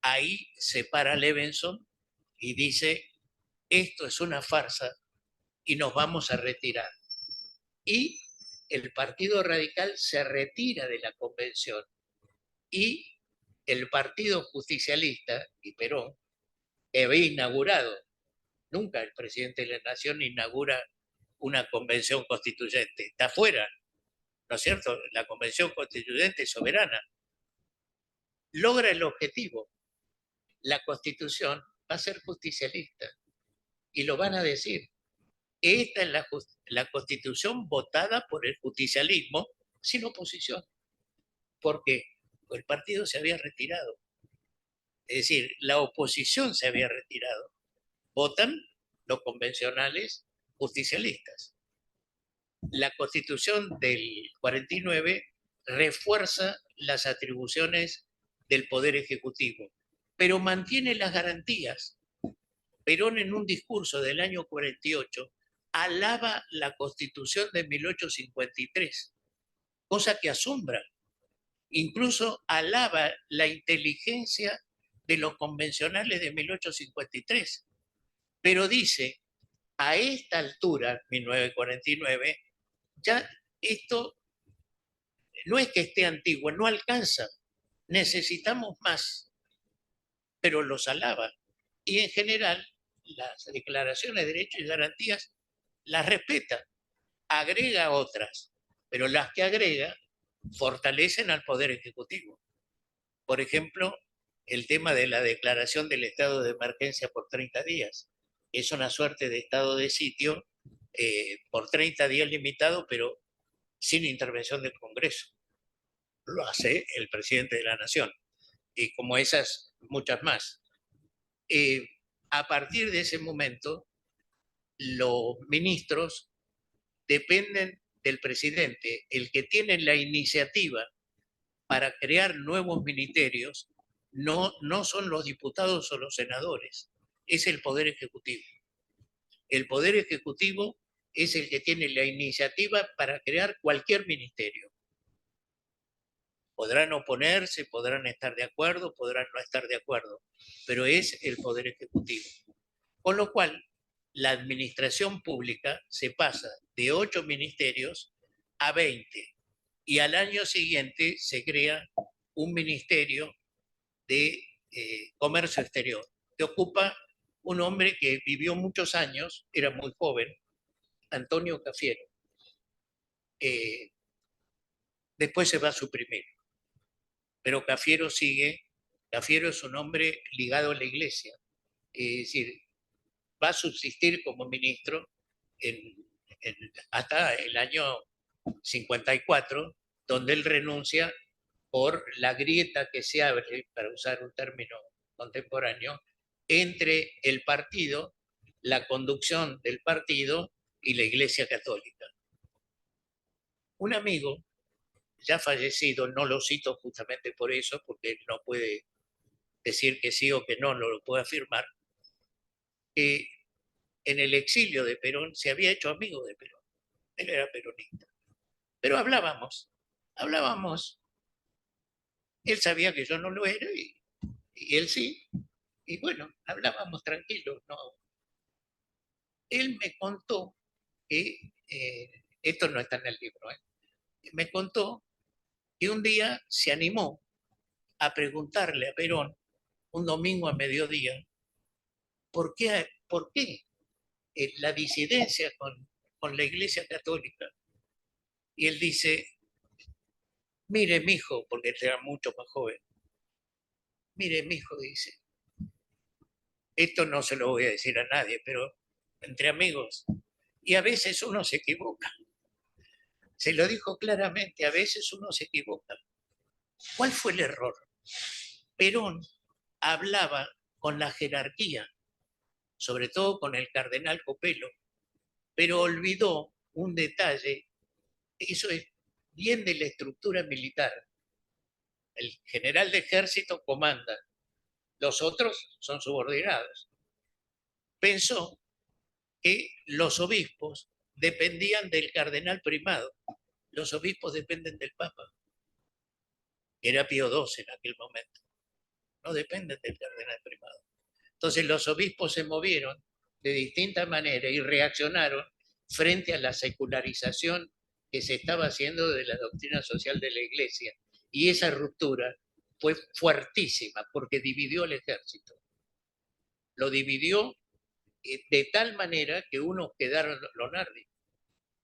Speaker 3: Ahí se para Levenson y dice, esto es una farsa y nos vamos a retirar. Y el Partido Radical se retira de la convención y el Partido Justicialista y Perón, que había inaugurado, nunca el presidente de la Nación inaugura una convención constituyente, está fuera, ¿no es cierto? La convención constituyente es soberana. Logra el objetivo. La Constitución va a ser justicialista y lo van a decir. Esta es la Constitución votada por el justicialismo sin oposición. ¿Por qué? Porque el partido se había retirado. Es decir, la oposición se había retirado. Votan los convencionales justicialistas. La Constitución del 49 refuerza las atribuciones del Poder Ejecutivo, pero mantiene las garantías. Perón, en un discurso del año 48, alaba la Constitución de 1853, cosa que asombra. Incluso alaba la inteligencia de los convencionales de 1853, pero dice, a esta altura, 1949, ya esto no es que esté antiguo, no alcanza, necesitamos más, pero los alaba. Y en general, las declaraciones de derechos y garantías las respeta, agrega otras, pero las que agrega fortalecen al Poder Ejecutivo. Por ejemplo, el tema de la declaración del estado de emergencia por 30 días. Es una suerte de estado de sitio por 30 días limitado, pero sin intervención del Congreso. Lo hace el presidente de la Nación. Y como esas, muchas más. A partir de ese momento, los ministros dependen del presidente. El que tiene la iniciativa para crear nuevos ministerios no son los diputados o los senadores, es el Poder Ejecutivo. El Poder Ejecutivo es el que tiene la iniciativa para crear cualquier ministerio. Podrán oponerse, podrán estar de acuerdo, podrán no estar de acuerdo, pero es el Poder Ejecutivo. Con lo cual, la administración pública se pasa de 8 ministerios a 20 y al año siguiente se crea un ministerio de comercio exterior, que ocupa un hombre que vivió muchos años, era muy joven, Antonio Cafiero. Después se va a suprimir, pero Cafiero sigue. Cafiero es un hombre ligado a la iglesia, es decir, va a subsistir como ministro hasta el año 54, donde él renuncia por la grieta que se abre, para usar un término contemporáneo, entre el partido, la conducción del partido y la Iglesia Católica. Un amigo, ya fallecido, no lo cito justamente por eso, porque él no puede decir que sí o que no lo puede afirmar, que en el exilio de Perón se había hecho amigo de Perón. Él era peronista. Pero hablábamos. Él sabía que yo no lo era y él sí. Y bueno, hablábamos tranquilos. ¿No? Él me contó que, esto no está en el libro, me contó que un día se animó a preguntarle a Perón, un domingo a mediodía, ¿por qué la disidencia con la Iglesia Católica? Y él dice, mire, mijo, porque él era mucho más joven, mire, mijo, dice, esto no se lo voy a decir a nadie, pero entre amigos, y a veces uno se equivoca. Se lo dijo claramente, a veces uno se equivoca. ¿Cuál fue el error? Perón hablaba con la jerarquía, sobre todo con el cardenal Copelo, pero olvidó un detalle, eso es bien de la estructura militar. El general de ejército comanda, los otros son subordinados. Pensó que los obispos dependían del cardenal primado, los obispos dependen del Papa. Era Pío XII en aquel momento, no dependen del cardenal primado. Entonces los obispos se movieron de distinta manera y reaccionaron frente a la secularización que se estaba haciendo de la doctrina social de la Iglesia. Y esa ruptura fue fuertísima porque dividió el ejército. Lo dividió de tal manera que unos quedaron, Lonardi,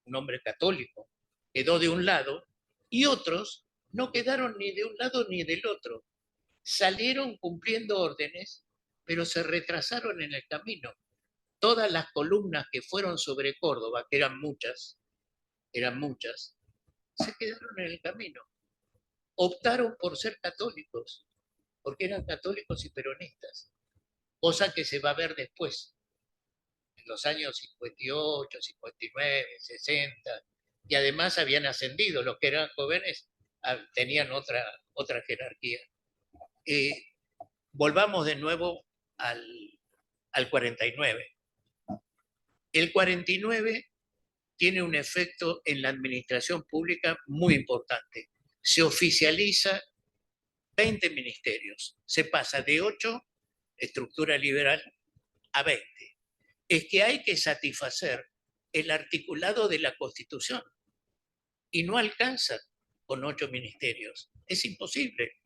Speaker 3: un hombre católico, quedó de un lado y otros no quedaron ni de un lado ni del otro. Salieron cumpliendo órdenes, pero se retrasaron en el camino. Todas las columnas que fueron sobre Córdoba, que eran muchas, se quedaron en el camino. Optaron por ser católicos, porque eran católicos y peronistas, cosa que se va a ver después, en los años 58, 59, 60, y además habían ascendido, los que eran jóvenes tenían otra jerarquía. Volvamos de nuevo al 49. El 49 tiene un efecto en la administración pública muy importante. Se oficializa 20 ministerios, se pasa de 8, estructura liberal, a 20. Es que hay que satisfacer el articulado de la Constitución y no alcanza con 8 ministerios. Es imposible.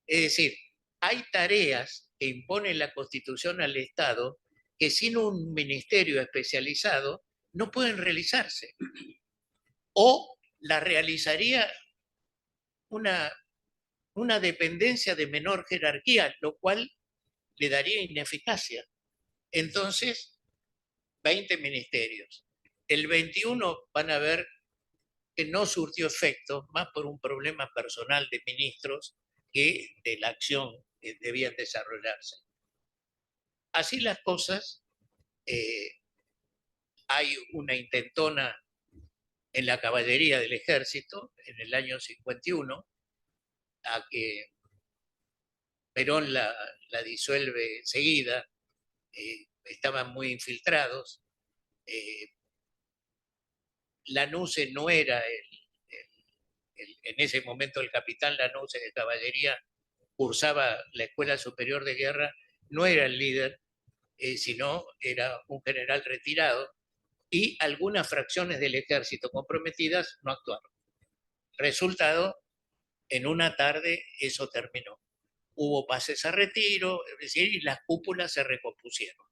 Speaker 3: Es decir, hay tareas que impone la Constitución al Estado que sin un ministerio especializado no pueden realizarse. O la realizaría una dependencia de menor jerarquía, lo cual le daría ineficacia. Entonces, 20 ministerios. El 21 van a ver que no surtió efecto, más por un problema personal de ministros que de la acción que debían desarrollarse. Así las cosas, hay una intentona en la caballería del ejército en el año 51, a que Perón la disuelve enseguida, estaban muy infiltrados, Lanusse no era en ese momento el capitán Lanusse de caballería, cursaba la Escuela Superior de Guerra, no era el líder, sino era un general retirado, y algunas fracciones del ejército comprometidas no actuaron. Resultado, en una tarde eso terminó. Hubo pases a retiro, es decir, y las cúpulas se recompusieron.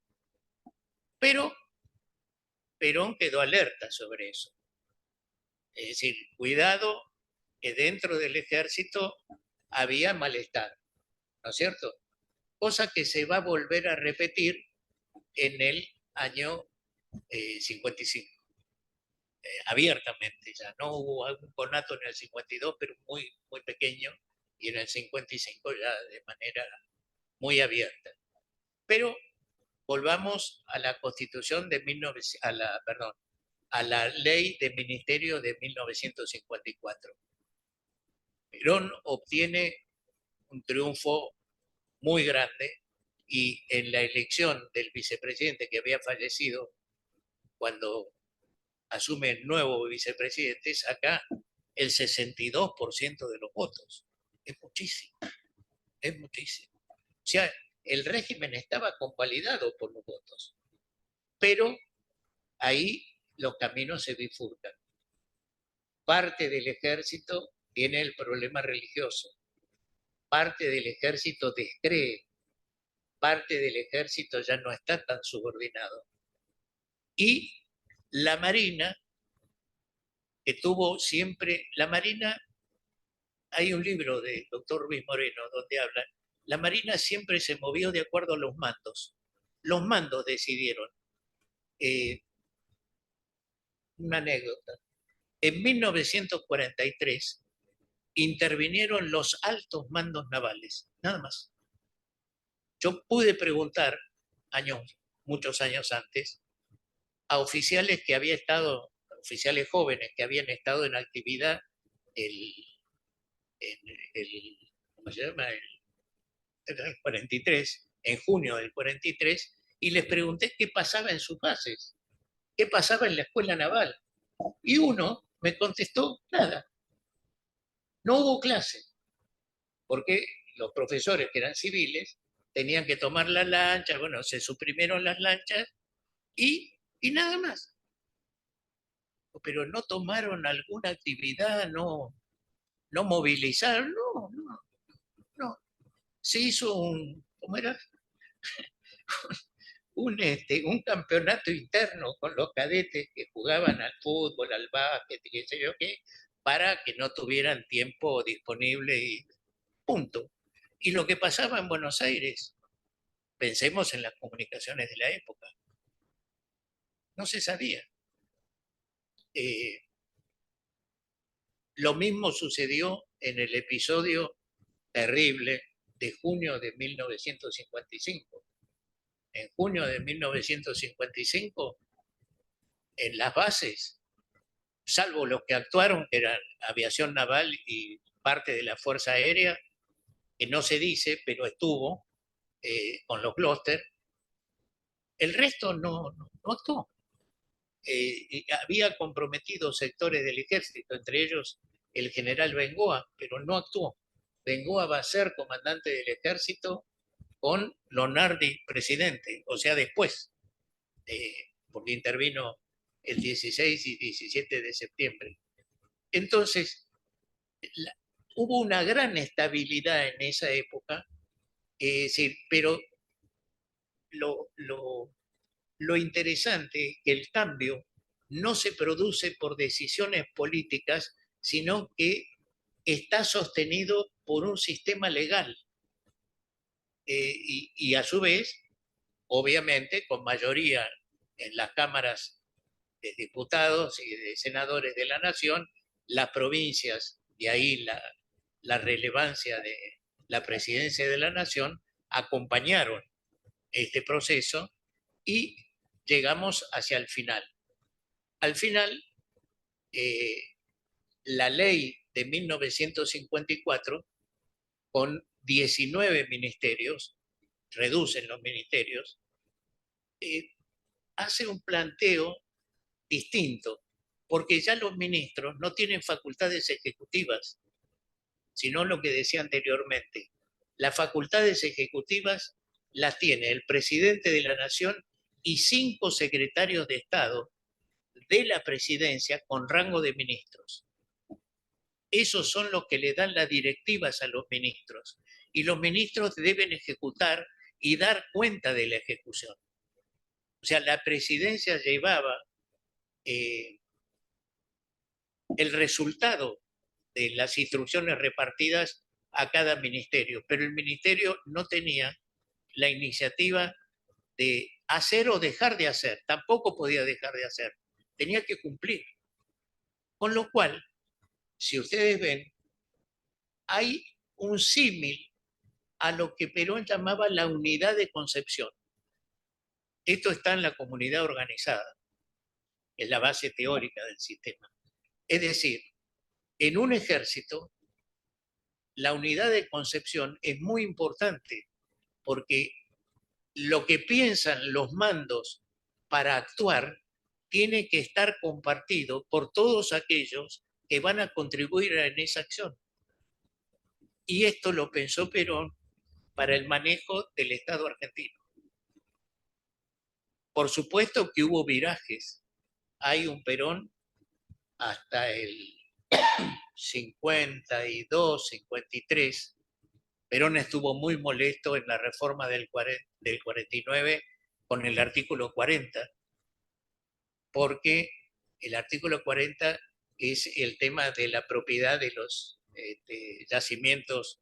Speaker 3: Pero Perón quedó alerta sobre eso. Es decir, cuidado que dentro del ejército había malestar, ¿no es cierto? Cosa que se va a volver a repetir en el año 55, abiertamente ya. No hubo algún conato en el 52, pero muy, muy pequeño, y en el 55 ya de manera muy abierta. Pero volvamos a la Constitución de 1900, a la Ley de Ministerio de 1954. Perón obtiene un triunfo muy grande y en la elección del vicepresidente que había fallecido cuando asume el nuevo vicepresidente, saca el 62% de los votos. Es muchísimo, es muchísimo. O sea, el régimen estaba convalidado por los votos, pero ahí los caminos se bifurcan. Parte del ejército tiene el problema religioso, parte del ejército descree, parte del ejército ya no está tan subordinado. Y la Marina, que tuvo siempre, la Marina, hay un libro del doctor Luis Moreno donde habla, la Marina siempre se movió de acuerdo a los mandos. Los mandos decidieron. Una anécdota. En 1943 intervinieron los altos mandos navales, nada más. Yo pude preguntar muchos años antes, a oficiales que había estado, oficiales jóvenes que habían estado en actividad ¿cómo se llama? El 43, en junio del 43, y les pregunté qué pasaba en sus bases, qué pasaba en la escuela naval. Y uno me contestó, nada, no hubo clase, porque los profesores que eran civiles tenían que tomar las lanchas, bueno, se suprimieron las lanchas y nada más. Pero no tomaron alguna actividad, no movilizaron, no. Se hizo ¿cómo era? Un campeonato interno con los cadetes que jugaban al fútbol, al básquet, qué sé yo qué, para que no tuvieran tiempo disponible y punto. Y lo que pasaba en Buenos Aires, pensemos en las comunicaciones de la época, no se sabía. Lo mismo sucedió en el episodio terrible de junio de 1955. En junio de 1955, en las bases, salvo los que actuaron, que eran aviación naval y parte de la Fuerza Aérea, que no se dice, pero estuvo con los Gloster, el resto no actuó. Había comprometido sectores del ejército, entre ellos el general Bengoa, pero no actuó. Bengoa va a ser comandante del ejército con Lonardi presidente, o sea, después, porque intervino el 16 y 17 de septiembre. Entonces, hubo una gran estabilidad en esa época, pero lo interesante es que el cambio no se produce por decisiones políticas, sino que está sostenido por un sistema legal. Y a su vez, obviamente, con mayoría en las cámaras de diputados y de senadores de la nación, las provincias, de ahí la relevancia de la presidencia de la nación, acompañaron este proceso y llegamos hacia el final. Al final, la ley de 1954, con 19 ministerios, reducen los ministerios, hace un planteo distinto, porque ya los ministros no tienen facultades ejecutivas, sino lo que decía anteriormente. Las facultades ejecutivas las tiene el presidente de la Nación y 5 secretarios de Estado de la presidencia con rango de ministros. Esos son los que le dan las directivas a los ministros. Y los ministros deben ejecutar y dar cuenta de la ejecución. O sea, la presidencia llevaba el resultado de las instrucciones repartidas a cada ministerio, pero el ministerio no tenía la iniciativa de hacer o dejar de hacer, tampoco podía dejar de hacer, tenía que cumplir. Con lo cual, si ustedes ven, hay un símil a lo que Perón llamaba la unidad de concepción. Esto está en la comunidad organizada, es la base teórica del sistema. Es decir, en un ejército, la unidad de concepción es muy importante porque lo que piensan los mandos para actuar tiene que estar compartido por todos aquellos que van a contribuir en esa acción. Y esto lo pensó Perón para el manejo del Estado argentino. Por supuesto que hubo virajes. Hay un Perón hasta el 52, 53. Perón estuvo muy molesto en la reforma del 49 con el artículo 40, porque el artículo 40 es el tema de la propiedad de los yacimientos,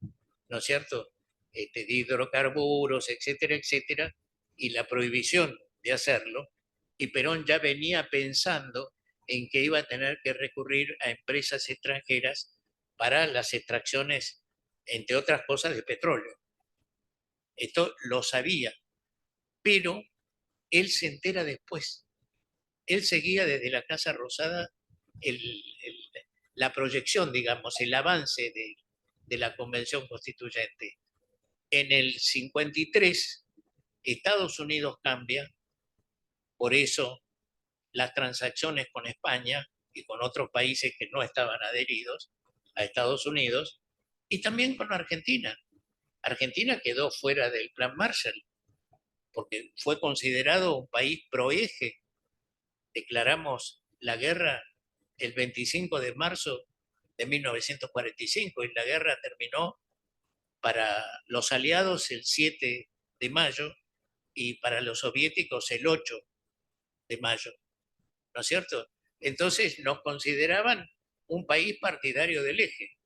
Speaker 3: ¿no es cierto?, de hidrocarburos, etcétera, etcétera, y la prohibición de hacerlo. Y Perón ya venía pensando en que iba a tener que recurrir a empresas extranjeras para las extracciones, entre otras cosas, de petróleo. Esto lo sabía, pero él se entera después. Él seguía desde la Casa Rosada la proyección, digamos, el avance de la Convención Constituyente. En el 53, Estados Unidos cambia, por eso las transacciones con España y con otros países que no estaban adheridos a Estados Unidos, y también con Argentina. Argentina quedó fuera del Plan Marshall, porque fue considerado un país proeje. Declaramos la guerra el 25 de marzo de 1945 y la guerra terminó para los aliados el 7 de mayo y para los soviéticos el 8 de mayo, ¿no es cierto? Entonces nos consideraban un país partidario del eje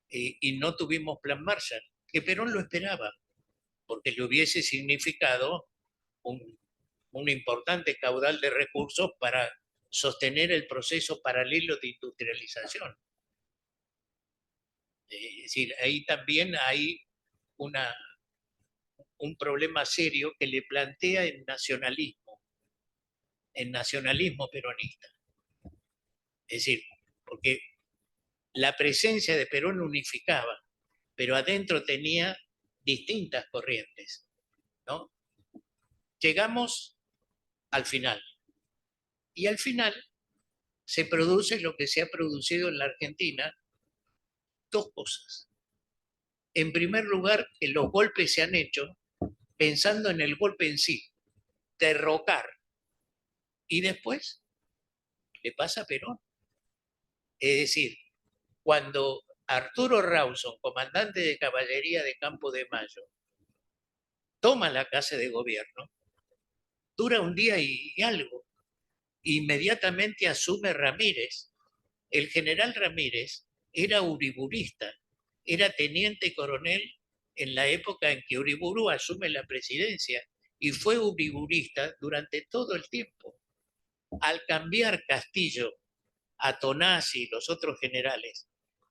Speaker 3: y no tuvimos Plan Marshall, que Perón lo esperaba, porque le hubiese significado un importante caudal de recursos para sostener el proceso paralelo de industrialización. Es decir, ahí también hay un problema serio que le plantea el nacionalismo peronista. Es decir, porque la presencia de Perón unificaba, pero adentro tenía distintas corrientes, ¿no? Llegamos al final. Y al final se produce lo que se ha producido en la Argentina, dos cosas. En primer lugar, que los golpes se han hecho pensando en el golpe en sí, derrocar. Y después le pasa a Perón. Es decir, cuando Arturo Rawson, comandante de caballería de Campo de Mayo, toma la casa de gobierno, dura un día y algo. Inmediatamente asume Ramírez. El general Ramírez era uriburista, era teniente coronel en la época en que Uriburu asume la presidencia y fue uriburista durante todo el tiempo. Al cambiar Castillo a Tonasi y los otros generales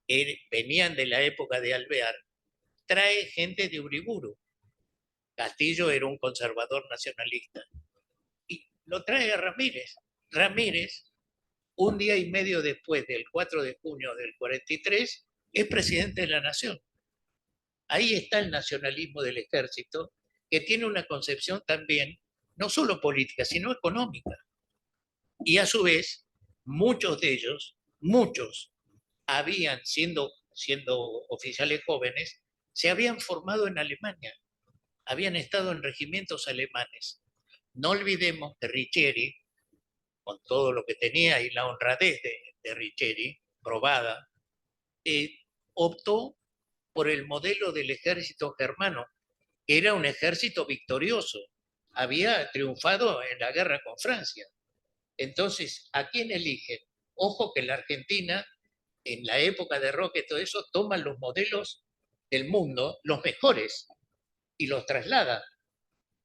Speaker 3: que venían de la época de Alvear, trae gente de Uriburu. Castillo era un conservador nacionalista y lo trae a Ramírez. Ramírez, un día y medio después del 4 de junio del 43, es presidente de la Nación. Ahí está el nacionalismo del ejército, que tiene una concepción también no solo política, sino económica. Y a su vez, muchos de ellos, muchos, siendo oficiales jóvenes, se habían formado en Alemania, habían estado en regimientos alemanes. No olvidemos que Riccieri, con todo lo que tenía y la honradez de Riccieri, probada, optó por el modelo del ejército germano, que era un ejército victorioso, había triunfado en la guerra con Francia. Entonces, ¿a quién eligen? Ojo que la Argentina, en la época de Roca y todo eso, toma los modelos del mundo, los mejores, y los traslada,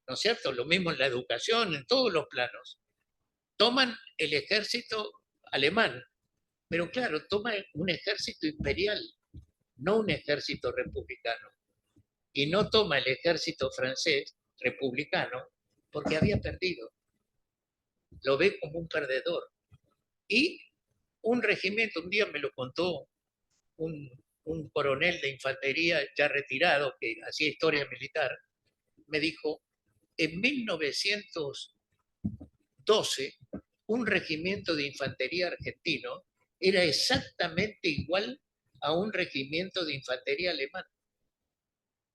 Speaker 3: ¿no es cierto? Lo mismo en la educación, en todos los planos. Toman el ejército alemán, pero claro, toman un ejército imperial, no un ejército republicano. Y no toma el ejército francés republicano porque había perdido. Lo ve como un perdedor. Y un regimiento, un día me lo contó un coronel de infantería ya retirado que hacía historia militar, me dijo, en 1912, un regimiento de infantería argentino era exactamente igual a un regimiento de infantería alemán.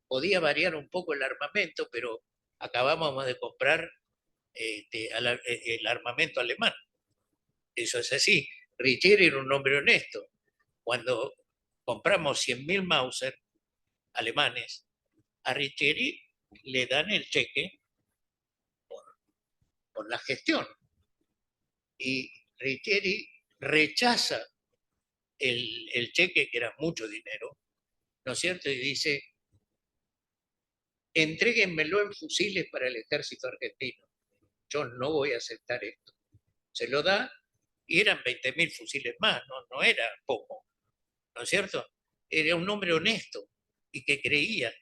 Speaker 3: Podía variar un poco el armamento, pero acabábamos de comprar el armamento alemán. Eso es así. Riccieri era un hombre honesto. Cuando compramos 100.000 Mauser alemanes, a Riccieri le dan el cheque por la gestión. Y Riccieri rechaza el cheque, que era mucho dinero, ¿no es cierto? Y dice, entréguenmelo en fusiles para el ejército argentino. Yo no voy a aceptar esto. Se lo da y eran 20.000 fusiles más, no era poco, ¿no es cierto? Era un hombre honesto y que creía.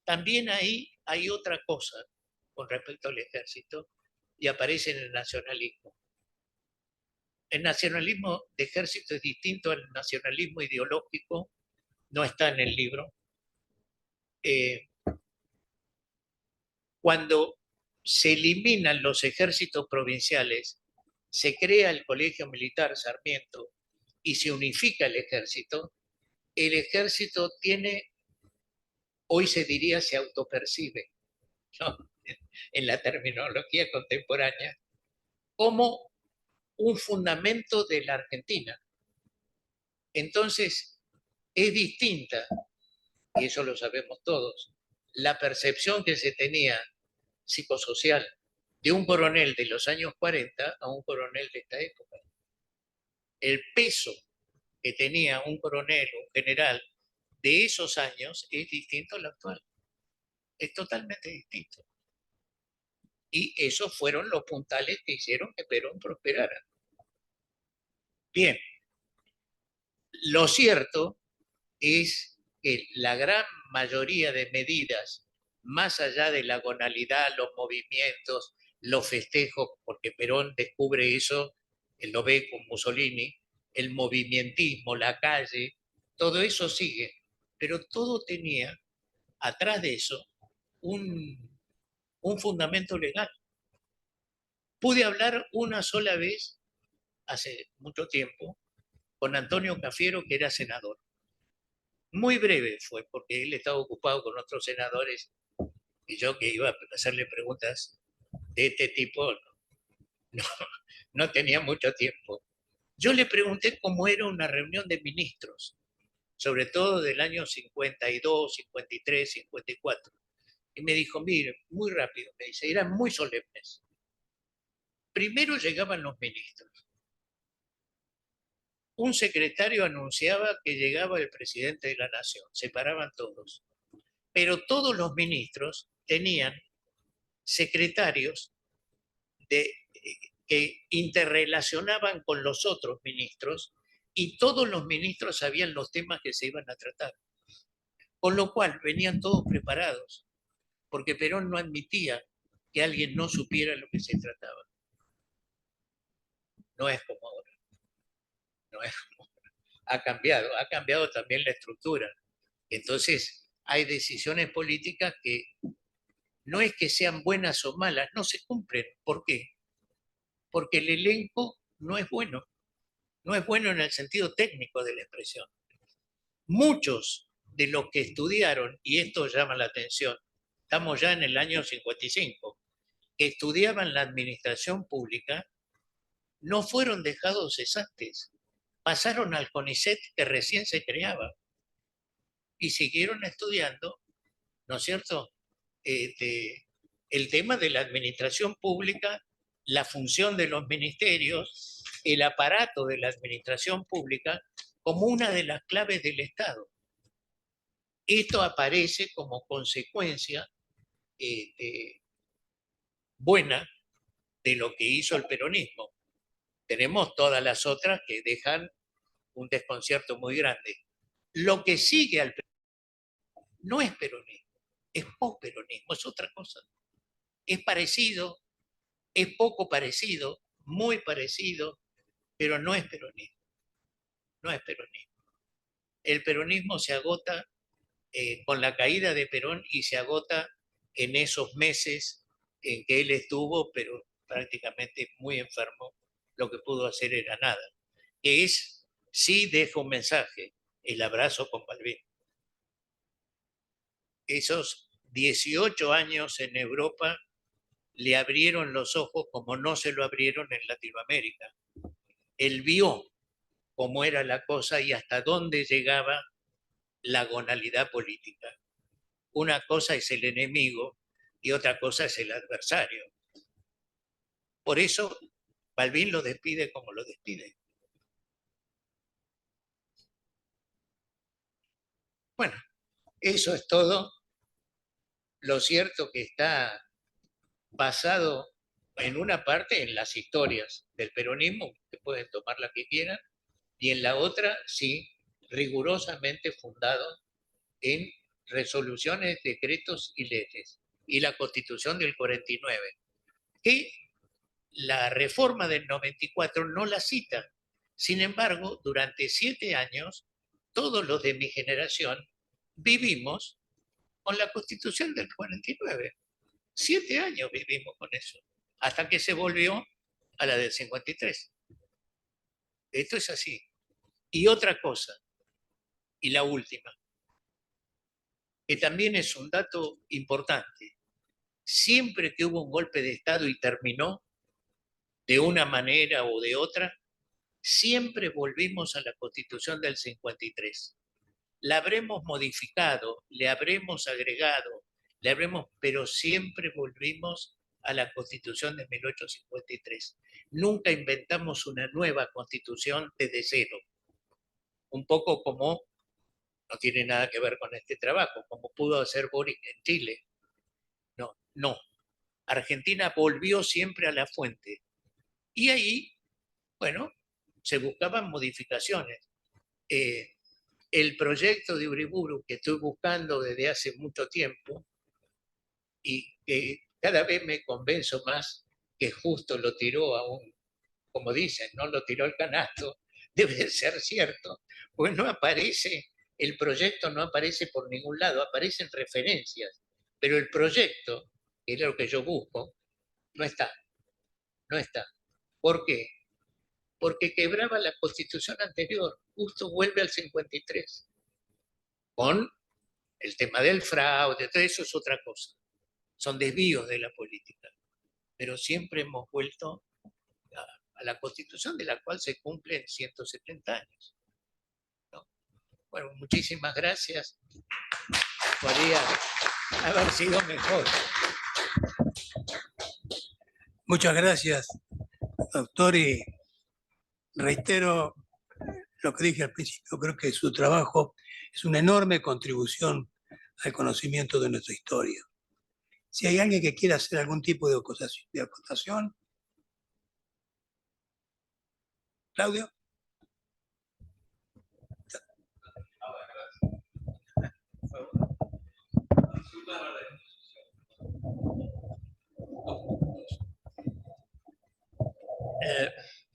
Speaker 3: También ahí hay otra cosa con respecto al ejército y aparece en el nacionalismo. El nacionalismo de ejército es distinto al nacionalismo ideológico, no está en el libro. Cuando se eliminan los ejércitos provinciales, se crea el Colegio Militar Sarmiento y se unifica el ejército tiene, hoy se diría, se autopercibe, ¿no? En la terminología contemporánea, como un fundamento de la Argentina. Entonces, es distinta, y eso lo sabemos todos, la percepción que se tenía psicosocial de un coronel de los años 40 a un coronel de esta época. El peso que tenía un coronel o un general de esos años es distinto al actual. Es totalmente distinto. Y esos fueron los puntales que hicieron que Perón prosperara. Bien, lo cierto es que la gran mayoría de medidas, más allá de la gonalidad, los movimientos, los festejos, porque Perón descubre eso, él lo ve con Mussolini, el movimientismo, la calle, todo eso sigue, pero todo tenía atrás de eso un fundamento legal. Pude hablar una sola vez, hace mucho tiempo, con Antonio Cafiero, que era senador. Muy breve fue, porque él estaba ocupado con otros senadores y yo que iba a hacerle preguntas de este tipo no, no tenía mucho tiempo. Yo le pregunté cómo era una reunión de ministros, sobre todo del año 52, 53, 54. Y me dijo, mire, muy rápido, me dice, eran muy solemnes. Primero llegaban los ministros. Un secretario anunciaba que llegaba el presidente de la nación, se paraban todos. Pero todos los ministros tenían secretarios que interrelacionaban con los otros ministros y todos los ministros sabían los temas que se iban a tratar. Con lo cual venían todos preparados, porque Perón no admitía que alguien no supiera lo que se trataba. No es como ahora. No es como ahora. Ha cambiado también la estructura. Entonces, hay decisiones políticas que no es que sean buenas o malas, no se cumplen. ¿Por qué? Porque el elenco no es bueno. No es bueno en el sentido técnico de la expresión. Muchos de los que estudiaron, y esto llama la atención, estamos ya en el año 55, que estudiaban la administración pública, no fueron dejados cesantes. Pasaron al CONICET que recién se creaba y siguieron estudiando, ¿no es cierto?, el tema de la administración pública, la función de los ministerios, el aparato de la administración pública como una de las claves del Estado. Esto aparece como consecuencia buena de lo que hizo el peronismo. Tenemos todas las otras que dejan un desconcierto muy grande. Lo que sigue al peronismo no es peronismo, es posperonismo, es otra cosa. Es parecido, es poco parecido, muy parecido, pero no es peronismo. No es peronismo. El peronismo se agota con la caída de Perón y se agota en esos meses en que él estuvo, pero prácticamente muy enfermo. Lo que pudo hacer era nada. Que es, sí deja un mensaje, el abrazo con Balbín. Esos 18 años en Europa le abrieron los ojos como no se lo abrieron en Latinoamérica. Él vio cómo era la cosa y hasta dónde llegaba la gonalidad política. Una cosa es el enemigo y otra cosa es el adversario. Por eso Balbín lo despide como lo despide. Bueno, eso es todo. Lo cierto que está basado en una parte en las historias del peronismo, que pueden tomar la que quieran, y en la otra, sí, rigurosamente fundado en resoluciones, decretos y leyes, y la Constitución del 49, que la reforma del 94 no la cita. Sin embargo, durante 7 años, todos los de mi generación vivimos con la Constitución del 49. 7 años vivimos con eso, hasta que se volvió a la del 53. Esto es así. Y otra cosa, y la última, que también es un dato importante. Siempre que hubo un golpe de Estado y terminó de una manera o de otra, siempre volvimos a la Constitución del 53. La habremos modificado, le habremos agregado, pero siempre volvimos a la Constitución de 1853. Nunca inventamos una nueva Constitución desde cero. Un poco como, no tiene nada que ver con este trabajo, como pudo hacer Boric en Chile. No. Argentina volvió siempre a la fuente. Y ahí, bueno, se buscaban modificaciones. El proyecto de Uriburu que estoy buscando desde hace mucho tiempo y que cada vez me convenzo más que justo lo tiró a un, como dicen, no lo tiró al canasto, debe ser cierto, pues no aparece, el proyecto no aparece por ningún lado, aparecen referencias, pero el proyecto, que es lo que yo busco, no está. ¿Por qué? Porque quebraba la Constitución anterior, justo vuelve al 53, con el tema del fraude, todo eso es otra cosa, son desvíos de la política, pero siempre hemos vuelto a la Constitución de la cual se cumplen 170 años. ¿No? Bueno, muchísimas gracias, podría haber sido mejor.
Speaker 1: Muchas gracias, doctor, y reitero lo que dije al principio, creo que su trabajo es una enorme contribución al conocimiento de nuestra historia. Si hay alguien que quiera hacer algún tipo de acotación. Claudio.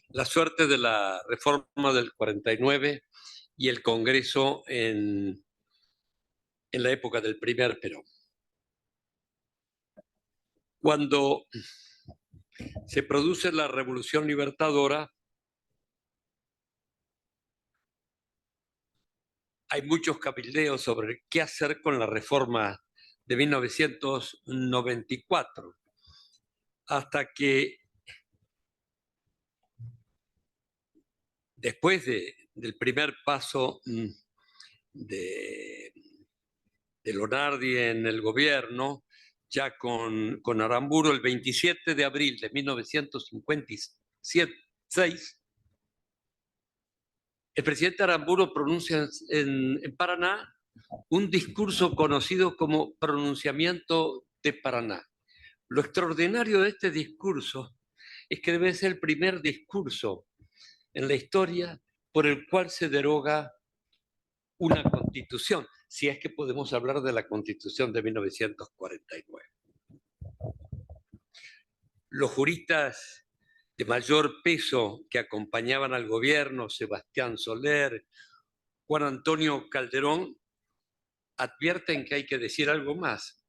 Speaker 4: La suerte de la reforma del 49 y el Congreso en la época del primer Perón. Cuando se produce la Revolución Libertadora, hay muchos cabildeos sobre qué hacer con la reforma de 1994, hasta que después del primer paso de Lonardi en el gobierno, ya con Aramburu, el 27 de abril de 1956, el presidente Aramburu pronuncia en Paraná un discurso conocido como pronunciamiento de Paraná. Lo extraordinario de este discurso es que debe ser el primer discurso en la historia por el cual se deroga una constitución, si es que podemos hablar de la constitución de 1949. Los juristas de mayor peso que acompañaban al gobierno, Sebastián Soler, Juan Antonio Calderón, advierten que hay que decir algo más.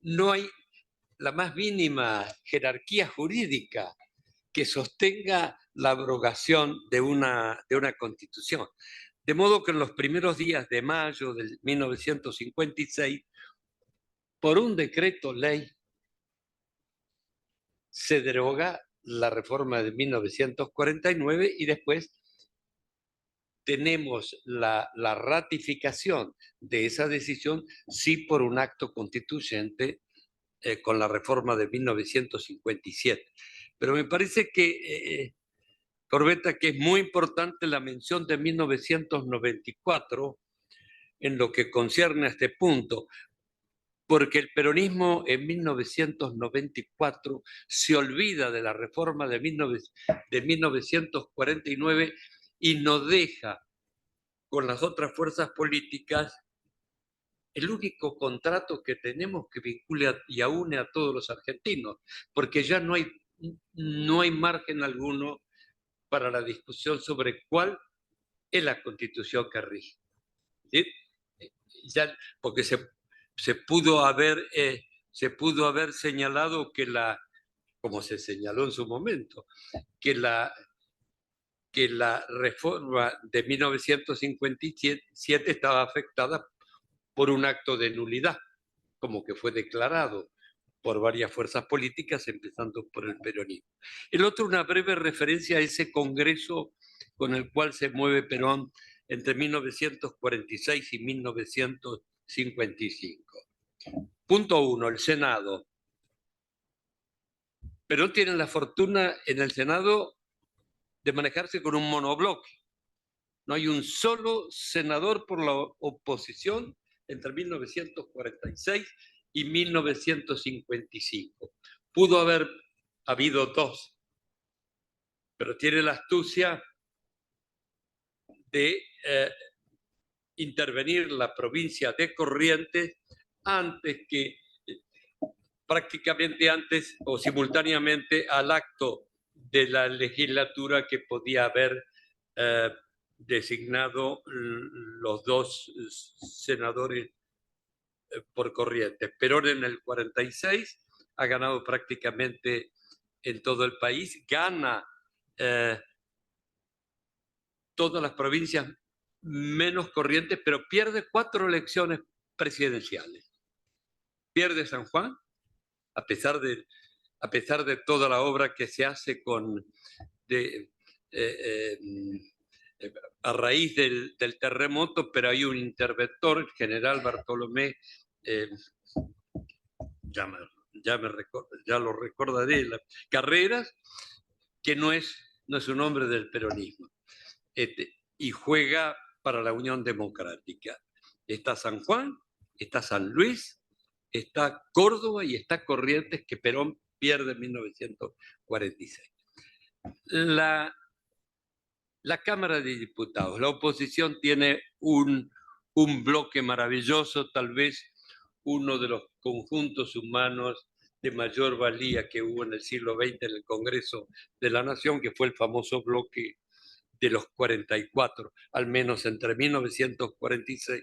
Speaker 4: No hay la más mínima jerarquía jurídica que sostenga la abrogación de una constitución. De modo que en los primeros días de mayo de 1956, por un decreto ley, se deroga la reforma de 1949 y después tenemos la ratificación de esa decisión, sí por un acto constituyente con la reforma de 1957. Pero me parece que, Corbetta, que es muy importante la mención de 1994 en lo que concierne a este punto, porque el peronismo en 1994 se olvida de la reforma de 1949 y nos deja con las otras fuerzas políticas el único contrato que tenemos que vincula y aúne a todos los argentinos, porque ya no hay margen alguno para la discusión sobre cuál es la constitución que rige. ¿Sí? Ya, porque se pudo haber señalado que como se señaló en su momento, que la reforma de 1957 estaba afectada por un acto de nulidad, como que fue declarado por varias fuerzas políticas, empezando por el peronismo. El otro, una breve referencia a ese congreso con el cual se mueve Perón entre 1946 y 1955. Punto 1, el Senado. Perón tiene la fortuna en el Senado de manejarse con un monobloque. No hay un solo senador por la oposición entre 1946 y 1955. Pudo haber habido dos, pero tiene la astucia de intervenir la provincia de Corrientes prácticamente antes o simultáneamente al acto de la legislatura que podía haber designado los dos senadores por Corrientes. Perón en el 46 ha ganado prácticamente en todo el país, gana todas las provincias menos Corrientes, pero pierde 4 elecciones presidenciales. Pierde San Juan, a pesar de toda la obra que se hace a raíz del terremoto, pero hay un interventor, el general Bartolomé, ya lo recordaré, Carreras, que no es un hombre del peronismo, y juega para la Unión Democrática. Está San Juan, está San Luis, está Córdoba y está Corrientes, que Perón pierde en 1946. La Cámara de Diputados, la oposición tiene un bloque maravilloso, tal vez uno de los conjuntos humanos de mayor valía que hubo en el siglo XX en el Congreso de la Nación, que fue el famoso bloque de los 44, al menos entre 1946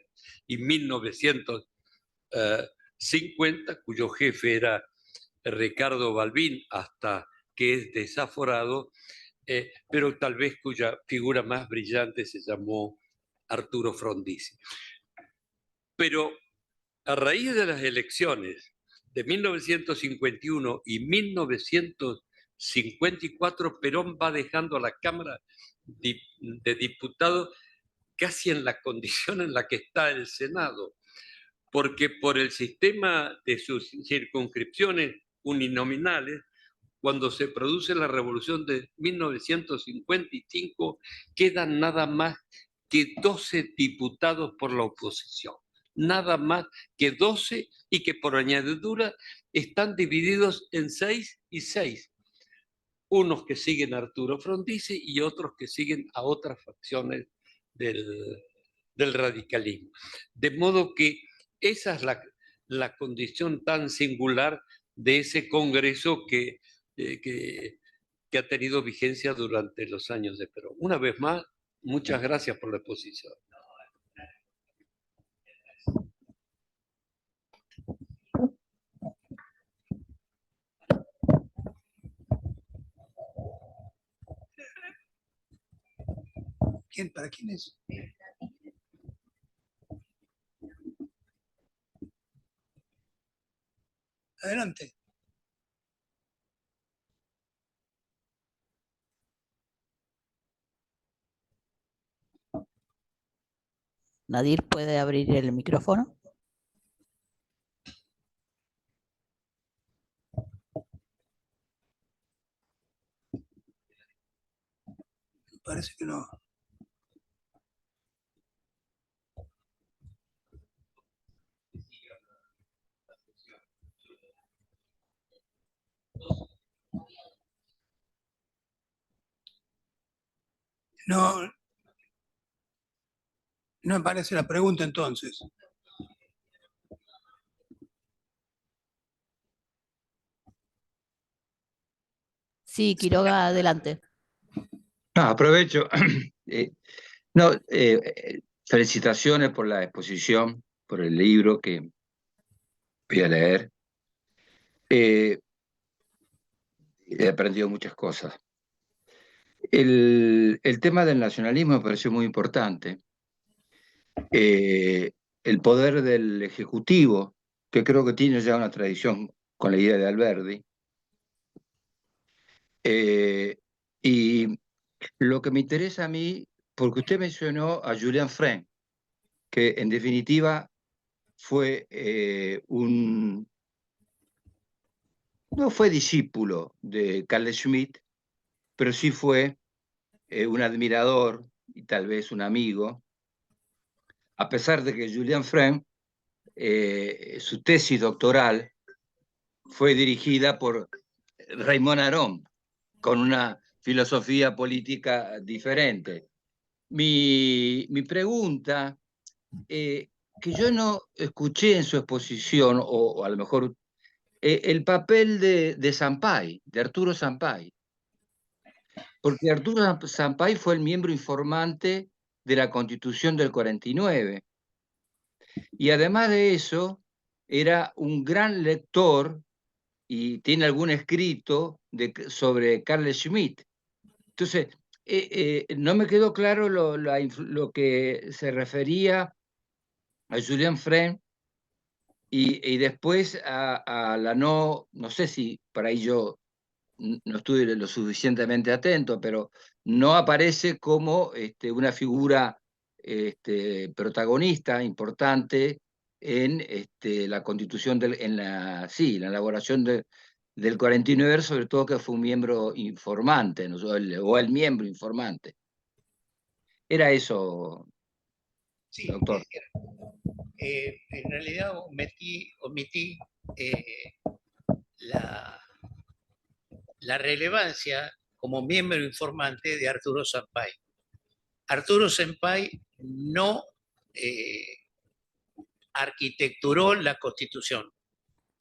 Speaker 4: y 1953, 50, cuyo jefe era Ricardo Balbín, hasta que es desaforado, pero tal vez cuya figura más brillante se llamó Arturo Frondizi. Pero a raíz de las elecciones de 1951 y 1954, Perón va dejando a la Cámara de Diputados casi en la condición en la que está el Senado, porque por el sistema de sus circunscripciones uninominales, cuando se produce la revolución de 1955, quedan nada más que 12 diputados por la oposición. Nada más que 12, y que por añadidura están divididos en 6 y 6. Unos que siguen a Arturo Frondizi y otros que siguen a otras facciones del radicalismo. De modo que esa es la condición tan singular de ese Congreso que ha tenido vigencia durante los años de Perón. Una vez más, muchas gracias por la exposición.
Speaker 1: ¿Para quién es? Adelante.
Speaker 5: Nadir, ¿puede abrir el micrófono?
Speaker 1: Parece que no. No, no me parece la pregunta entonces.
Speaker 5: Sí, Quiroga, adelante.
Speaker 6: No, aprovecho. Felicitaciones por la exposición, por el libro que voy a leer. He aprendido muchas cosas. El tema del nacionalismo me pareció muy importante. El poder del Ejecutivo, que creo que tiene ya una tradición con la idea de Alberdi. Y lo que me interesa a mí, porque usted mencionó a Julien Fren, que en definitiva fue no fue discípulo de Carl Schmitt, pero sí fue un admirador y tal vez un amigo, a pesar de que Julien Fren, su tesis doctoral fue dirigida por Raymond Aron, con una filosofía política diferente. Mi pregunta, que yo no escuché en su exposición, o a lo mejor el papel de Sampay, de Arturo Sampay, porque Arturo Sampay fue el miembro informante de la Constitución del 49, y además de eso, era un gran lector y tiene algún escrito sobre Carl Schmitt. Entonces, no me quedó claro lo que se refería a Julien Fren y después a la no sé si por ahí yo no estuve lo suficientemente atento, pero no aparece como una figura protagonista importante en la constitución, en la elaboración del 49, sobre todo que fue un miembro informante, ¿no? o el miembro informante. Era eso,
Speaker 3: Sí,
Speaker 6: doctor.
Speaker 3: En realidad omití la relevancia como miembro informante de Arturo Sampay. Arturo Sampay no arquitecturó la Constitución.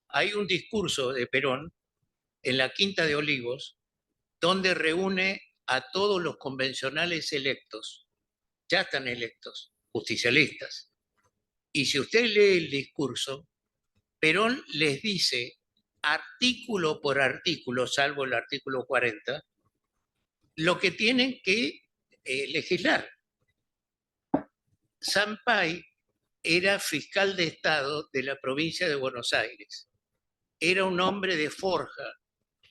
Speaker 3: Hay un discurso de Perón en la Quinta de Olivos donde reúne a todos los convencionales electos, ya están electos, justicialistas. Y si usted lee el discurso, Perón les dice artículo por artículo, salvo el artículo 40, lo que tienen que legislar. Sampaio era fiscal de Estado de la provincia de Buenos Aires. Era un hombre de forja,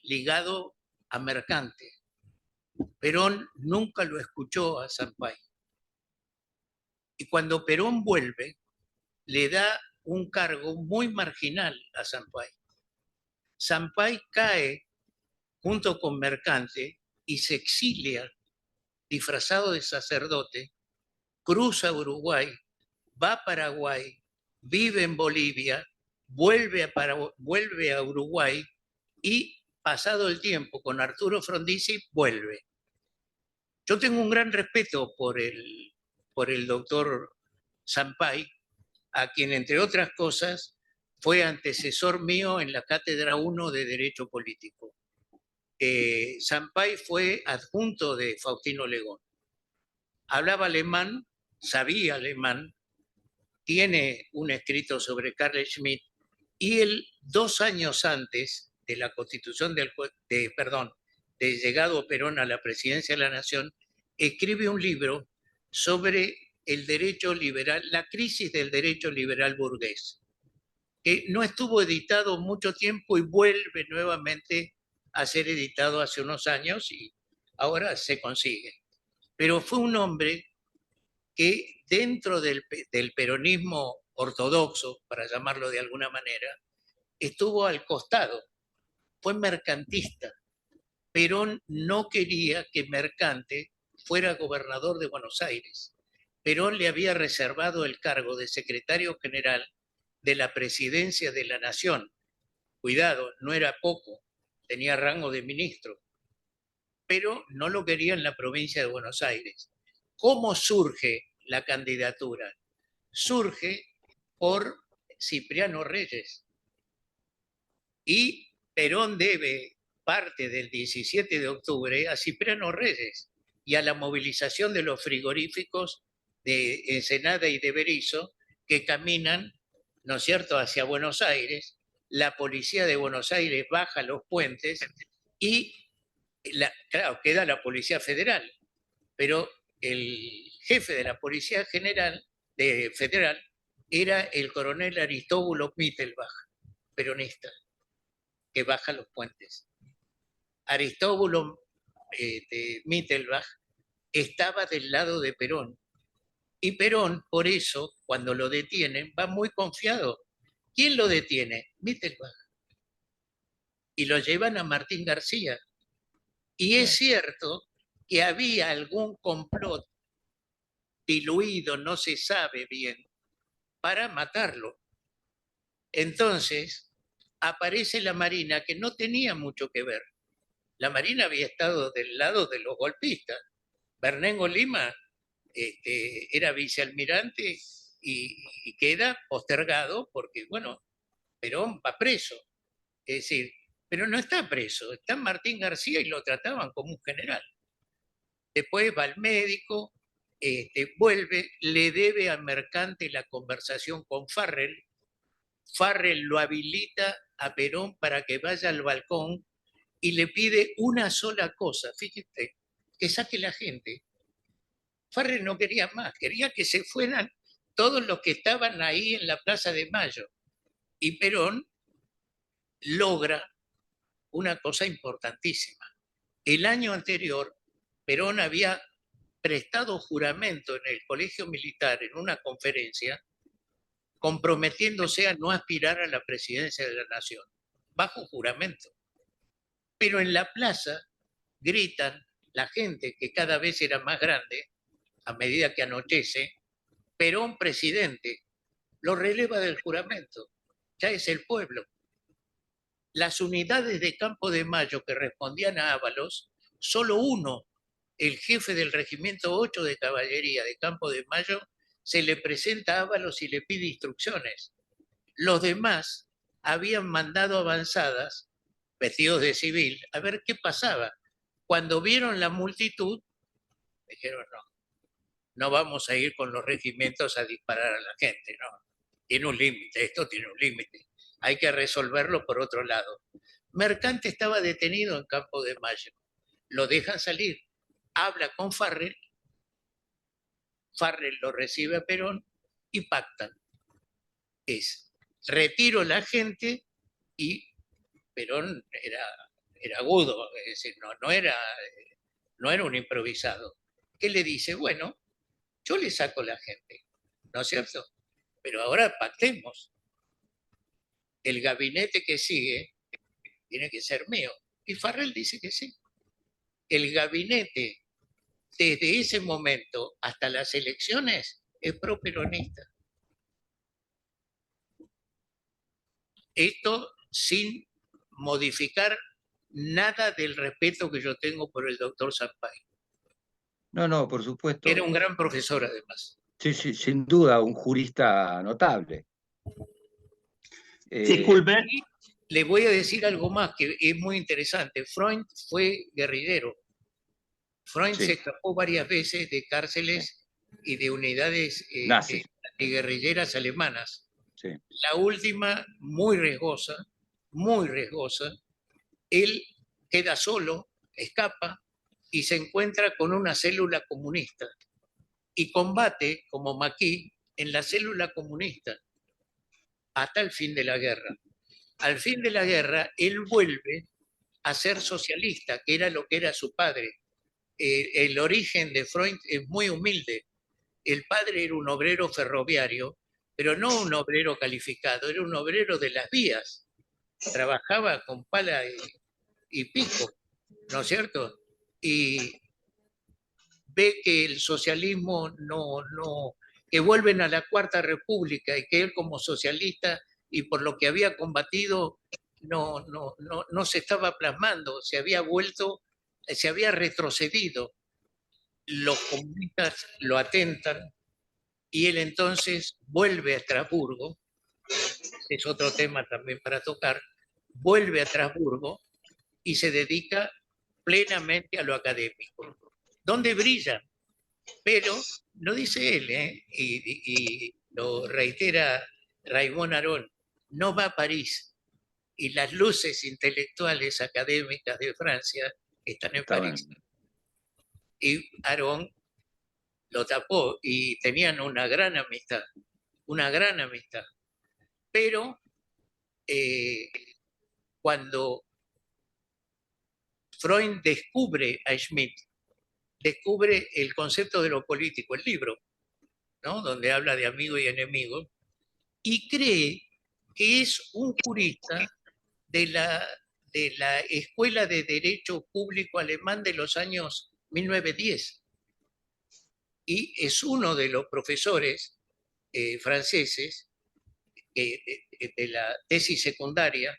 Speaker 3: ligado a mercante. Perón nunca lo escuchó a Sampaio. Y cuando Perón vuelve, le da un cargo muy marginal a Sampaio. Sampaio cae junto con Mercante y se exilia disfrazado de sacerdote, cruza Uruguay, va a Paraguay, vive en Bolivia, vuelve a Uruguay y, pasado el tiempo, con Arturo Frondizi, vuelve. Yo tengo un gran respeto por el doctor Sampaio, a quien, entre otras cosas, fue antecesor mío en la Cátedra 1 de Derecho Político. Sampaio fue adjunto de Faustino Legón. Hablaba alemán, sabía alemán, tiene un escrito sobre Carl Schmitt, y él, 2 años antes de la constitución de llegado Perón a la presidencia de la Nación, escribe un libro sobre el derecho liberal, la crisis del derecho liberal burgués, que no estuvo editado mucho tiempo y vuelve nuevamente a ser editado hace unos años y ahora se consigue. Pero fue un hombre que dentro del peronismo ortodoxo, para llamarlo de alguna manera, estuvo al costado, fue mercantista. Perón no quería que Mercante fuera gobernador de Buenos Aires. Perón le había reservado el cargo de secretario general de la presidencia de la Nación. Cuidado, no era poco, tenía rango de ministro, pero no lo quería en la provincia de Buenos Aires. ¿Cómo surge la candidatura? Surge por Cipriano Reyes. Y Perón debe parte del 17 de octubre a Cipriano Reyes y a la movilización de los frigoríficos de Ensenada y de Berisso, que caminan, ¿no es cierto?, hacia Buenos Aires. La policía de Buenos Aires baja los puentes y, claro, queda la Policía Federal, pero el jefe de la Policía Federal era el coronel Aristóbulo Mittelbach, peronista, que baja los puentes. Aristóbulo Mittelbach estaba del lado de Perón. Y Perón, por eso, cuando lo detienen, va muy confiado. ¿Quién lo detiene? Mittelbach. Y lo llevan a Martín García. Y es cierto que había algún complot diluido, no se sabe bien, para matarlo. Entonces, aparece la Marina, que no tenía mucho que ver. La Marina había estado del lado de los golpistas. Bernengo Lima era vicealmirante y queda postergado porque, bueno, Perón va preso. Es decir, pero no está preso, está Martín García y lo trataban como un general. Después va al médico, vuelve, le debe a Mercante la conversación con Farrell. Farrell lo habilita a Perón para que vaya al balcón y le pide una sola cosa, fíjate, que saque la gente. Farrell no quería más, quería que se fueran todos los que estaban ahí en la Plaza de Mayo. Y Perón logra una cosa importantísima. El año anterior, Perón había prestado juramento en el Colegio Militar en una conferencia, comprometiéndose a no aspirar a la presidencia de la Nación, bajo juramento. Pero en la plaza gritan la gente, que cada vez era más grande, a medida que anochece, Perón presidente, lo releva del juramento, ya es el pueblo. Las unidades de Campo de Mayo que respondían a Ábalos, solo uno, el jefe del Regimiento 8 de Caballería de Campo de Mayo, se le presenta a Ábalos y le pide instrucciones. Los demás habían mandado avanzadas, vestidos de civil, a ver qué pasaba. Cuando vieron la multitud, dijeron no vamos a ir con los regimientos a disparar a la gente, no. Tiene un límite, esto tiene un límite. hay que resolverlo por otro lado. Mercante estaba detenido en Campo de Mayo, lo dejan salir, habla con Farrell, Farrell lo recibe a Perón y pactan. Es, retiro la gente y Perón era agudo, es decir, no era un improvisado. Que le dice, bueno, yo le saco la gente, ¿no es cierto? Pero ahora pactemos. El gabinete que sigue tiene que ser mío. Y Farrell dice que sí. El gabinete, desde ese momento hasta las elecciones, es pro-peronista. Esto sin modificar nada del respeto que yo tengo por el doctor Sampay.
Speaker 6: No, por supuesto.
Speaker 3: Era un gran profesor, además.
Speaker 6: Sí, sin duda, un jurista notable.
Speaker 7: Disculpe.
Speaker 3: Y le voy a decir algo más que es muy interesante. Freund fue guerrillero. Freund
Speaker 6: Sí.
Speaker 3: se escapó varias veces de cárceles y de unidades
Speaker 6: Nazis.
Speaker 3: guerrilleras alemanas.
Speaker 6: Sí.
Speaker 3: La última, muy riesgosa, él queda solo, escapa y se encuentra con una célula comunista y combate como Maquis en la célula comunista hasta el fin de la guerra. Al fin de la guerra, él vuelve a ser socialista, que era lo que era su padre. El origen de Freud es muy humilde. El padre era un obrero ferroviario, pero no un obrero calificado, era un obrero de las vías. Trabajaba con pala y pico, ¿no es cierto? Y ve que el socialismo que vuelven a la Cuarta República y que él como socialista y por lo que había combatido no se estaba plasmando, se había retrocedido. Los comunistas lo atentan y él entonces vuelve a Estrasburgo, es otro tema también para tocar, vuelve a Estrasburgo y se dedica plenamente a lo académico, donde brilla, pero lo dice él, y lo reitera Raymond Aron, no va a París y las luces intelectuales académicas de Francia están en París. Y Aron lo tapó y tenían una gran amistad. Pero cuando Freud descubre a Schmitt, descubre el concepto de lo político, el libro, ¿no? Donde habla de amigo y enemigo, y cree que es un jurista de la Escuela de Derecho Público Alemán de los años 1910. Y es uno de los profesores franceses de la tesis secundaria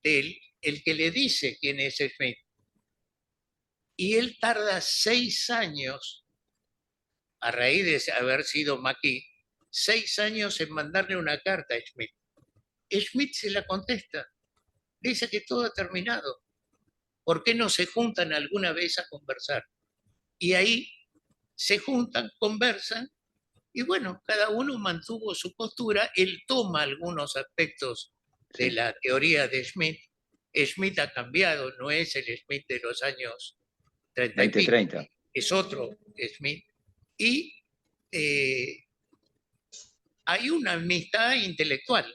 Speaker 3: de él, el que le dice quién es Schmitt. Y él tarda 6 años, a raíz de haber sido Maquis, 6 años en mandarle una carta a Schmitt. Schmitt se la contesta, dice que todo ha terminado. ¿Por qué no se juntan alguna vez a conversar? Y ahí se juntan, conversan, y bueno, cada uno mantuvo su postura. Él toma algunos aspectos de la teoría de Schmitt. Schmitt ha cambiado, no es el Schmitt de los años 30. Es otro Schmitt. Y hay una amistad intelectual,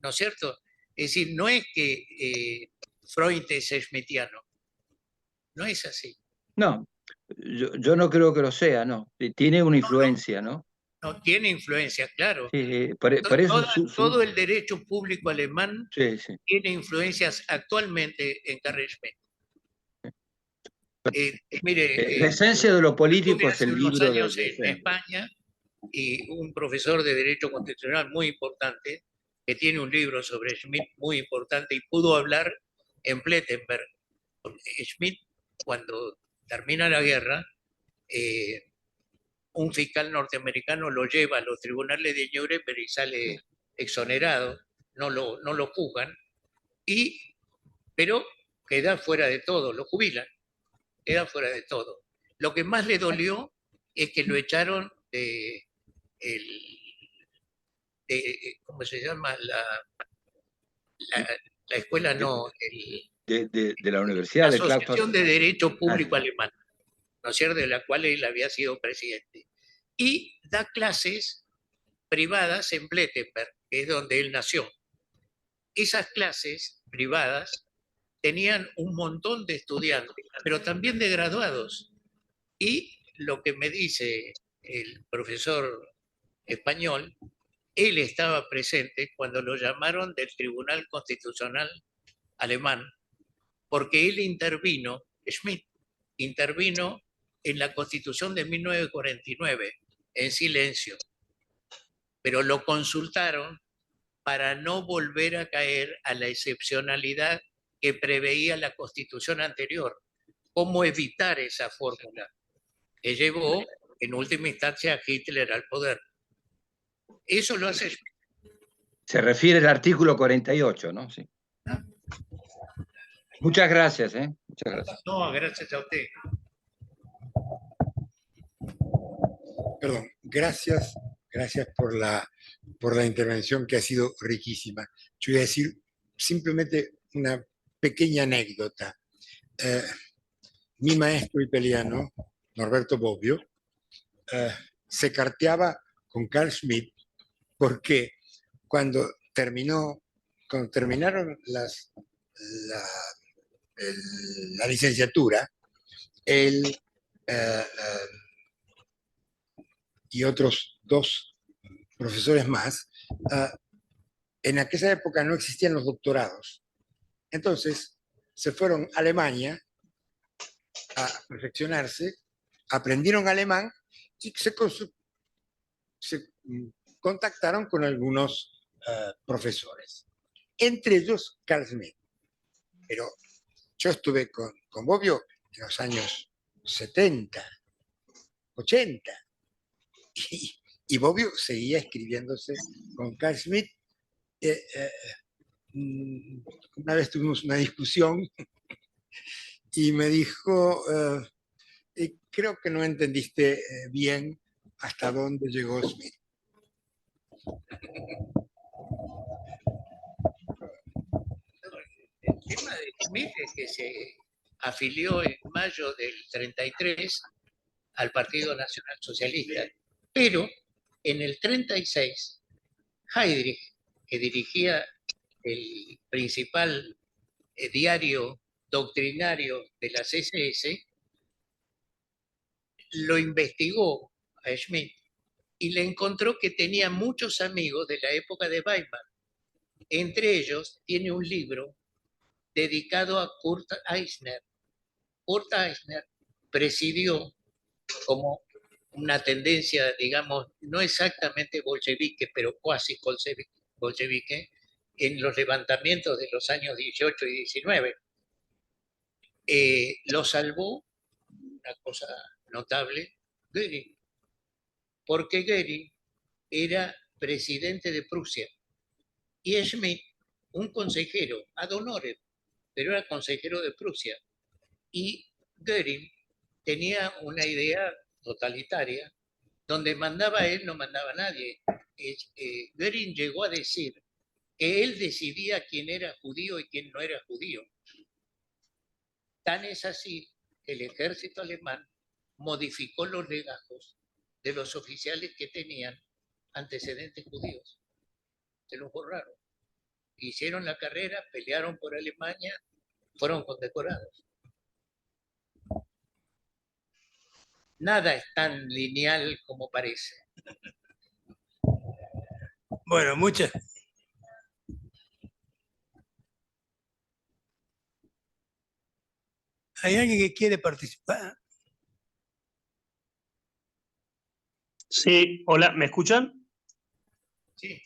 Speaker 3: ¿no es cierto? Es decir, no es que Freud es schmittiano, no es así.
Speaker 6: No, yo no creo que lo sea, no. Tiene una influencia, ¿no?
Speaker 3: No, tiene influencia, claro.
Speaker 6: Sí, por eso
Speaker 3: todo el derecho público alemán
Speaker 6: sí.
Speaker 3: tiene influencias actualmente en Carl Schmitt. Mire,
Speaker 6: la esencia de lo político es
Speaker 3: hace
Speaker 6: el
Speaker 3: unos
Speaker 6: libro
Speaker 3: años
Speaker 6: de
Speaker 3: en España, y un profesor de Derecho Constitucional muy importante, que tiene un libro sobre Schmitt muy importante, y pudo hablar en Plettenberg. Schmitt, cuando termina la guerra, un fiscal norteamericano lo lleva a los tribunales de Nuremberg y sale exonerado, no lo juzgan, pero queda fuera de todo, lo jubilan, queda fuera de todo. Lo que más le dolió es que lo echaron ¿cómo se llama? La escuela no,
Speaker 6: De la
Speaker 3: la
Speaker 6: Universidad del
Speaker 3: Asociación de Derecho Público
Speaker 6: Ah,
Speaker 3: Alemán, ¿no es cierto?, de la cual él había sido presidente. Y da clases privadas en Blettenberg, que es donde él nació. Esas clases privadas tenían un montón de estudiantes, pero también de graduados. Y lo que me dice el profesor español, él estaba presente cuando lo llamaron del Tribunal Constitucional alemán, porque él intervino, Schmidt intervino en la Constitución de 1949 en silencio, pero lo consultaron para no volver a caer a la excepcionalidad que preveía la Constitución anterior. ¿Cómo evitar esa fórmula que llevó en última instancia a Hitler al poder? Eso lo hace Schmidt.
Speaker 6: se refiere al artículo 48, ¿no? Sí. Muchas gracias, ¿eh? Muchas gracias.
Speaker 3: No, gracias a usted.
Speaker 7: Perdón, gracias por la intervención que ha sido riquísima. Yo voy a decir simplemente una pequeña anécdota. Mi maestro italiano, Norberto Bobbio, se carteaba con Carl Schmitt porque cuando terminaron la licenciatura, él y otros dos profesores más, en aquella época no existían los doctorados. Entonces se fueron a Alemania a perfeccionarse, aprendieron alemán y se contactaron con algunos profesores, entre ellos Carl Schmitt. Pero yo estuve con Bobbio en los años 70, 80, y Bobbio seguía escribiéndose con Carl Schmitt. Una vez tuvimos una discusión y me dijo, creo que no entendiste bien hasta dónde llegó Schmitt.
Speaker 3: El tema de Schmitt es que se afilió en mayo del 33 al Partido Nacional Socialista, pero en el 36, Heydrich, que dirigía el principal diario doctrinario de las SS, lo investigó a Schmitt y le encontró que tenía muchos amigos de la época de Weimar. Entre ellos tiene un libro dedicado a Kurt Eisner. Kurt Eisner presidió como una tendencia, digamos, no exactamente bolchevique, pero cuasi bolchevique, en los levantamientos de los años 18 y 19. Lo salvó, una cosa notable, Göring, porque Göring era presidente de Prusia y Schmitt, un consejero, ad honorem, pero era consejero de Prusia. Y Göring tenía una idea totalitaria, donde mandaba él, no mandaba nadie. Göring llegó a decir que él decidía quién era judío y quién no era judío. Tan es así que el ejército alemán modificó los legajos de los oficiales que tenían antecedentes judíos. Se los borraron. Hicieron la carrera, pelearon por Alemania, fueron condecorados. Nada es tan lineal como parece.
Speaker 1: Bueno, muchas. ¿Hay alguien que quiere participar?
Speaker 8: Sí, hola, ¿me escuchan?
Speaker 3: Sí.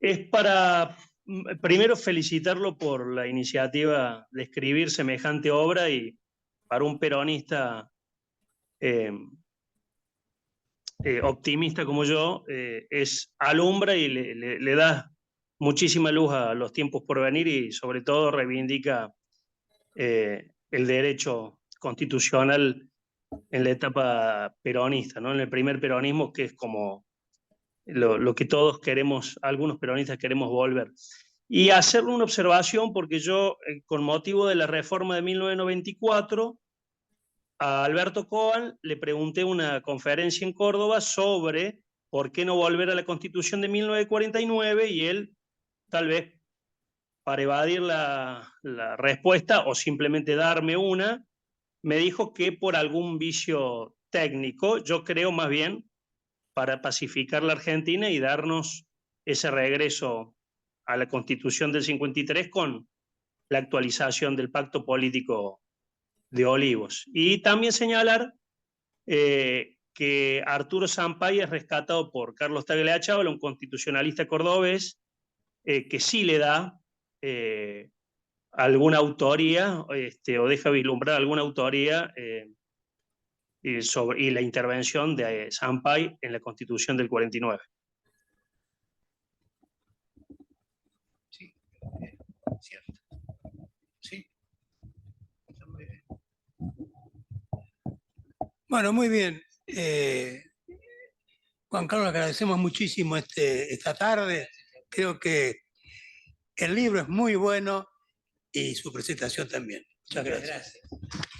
Speaker 8: Es para primero felicitarlo por la iniciativa de escribir semejante obra y para un peronista optimista como yo, alumbra y le da muchísima luz a los tiempos por venir y sobre todo reivindica el derecho constitucional en la etapa peronista, ¿no? En el primer peronismo, que es como lo que todos queremos, algunos peronistas queremos volver. Y hacerle una observación, porque yo, con motivo de la reforma de 1994, a Alberto Cohen le pregunté una conferencia en Córdoba sobre por qué no volver a la Constitución de 1949, y él, tal vez para evadir la respuesta o simplemente darme una, me dijo que por algún vicio técnico. Yo creo más bien para pacificar la Argentina y darnos ese regreso a la Constitución del 53 con la actualización del pacto político de Olivos. Y también señalar que Arturo Sampay es rescatado por Carlos Tagliacabal, un constitucionalista cordobés, que sí le da alguna autoría, o deja vislumbrar alguna autoría y la intervención de Sampay en la Constitución del 49.
Speaker 3: Sí, cierto. Sí. Está muy bien.
Speaker 1: Bueno, muy bien. Juan Carlos, agradecemos muchísimo esta tarde. Creo que el libro es muy bueno y su presentación también. Muchas gracias.
Speaker 3: Gracias.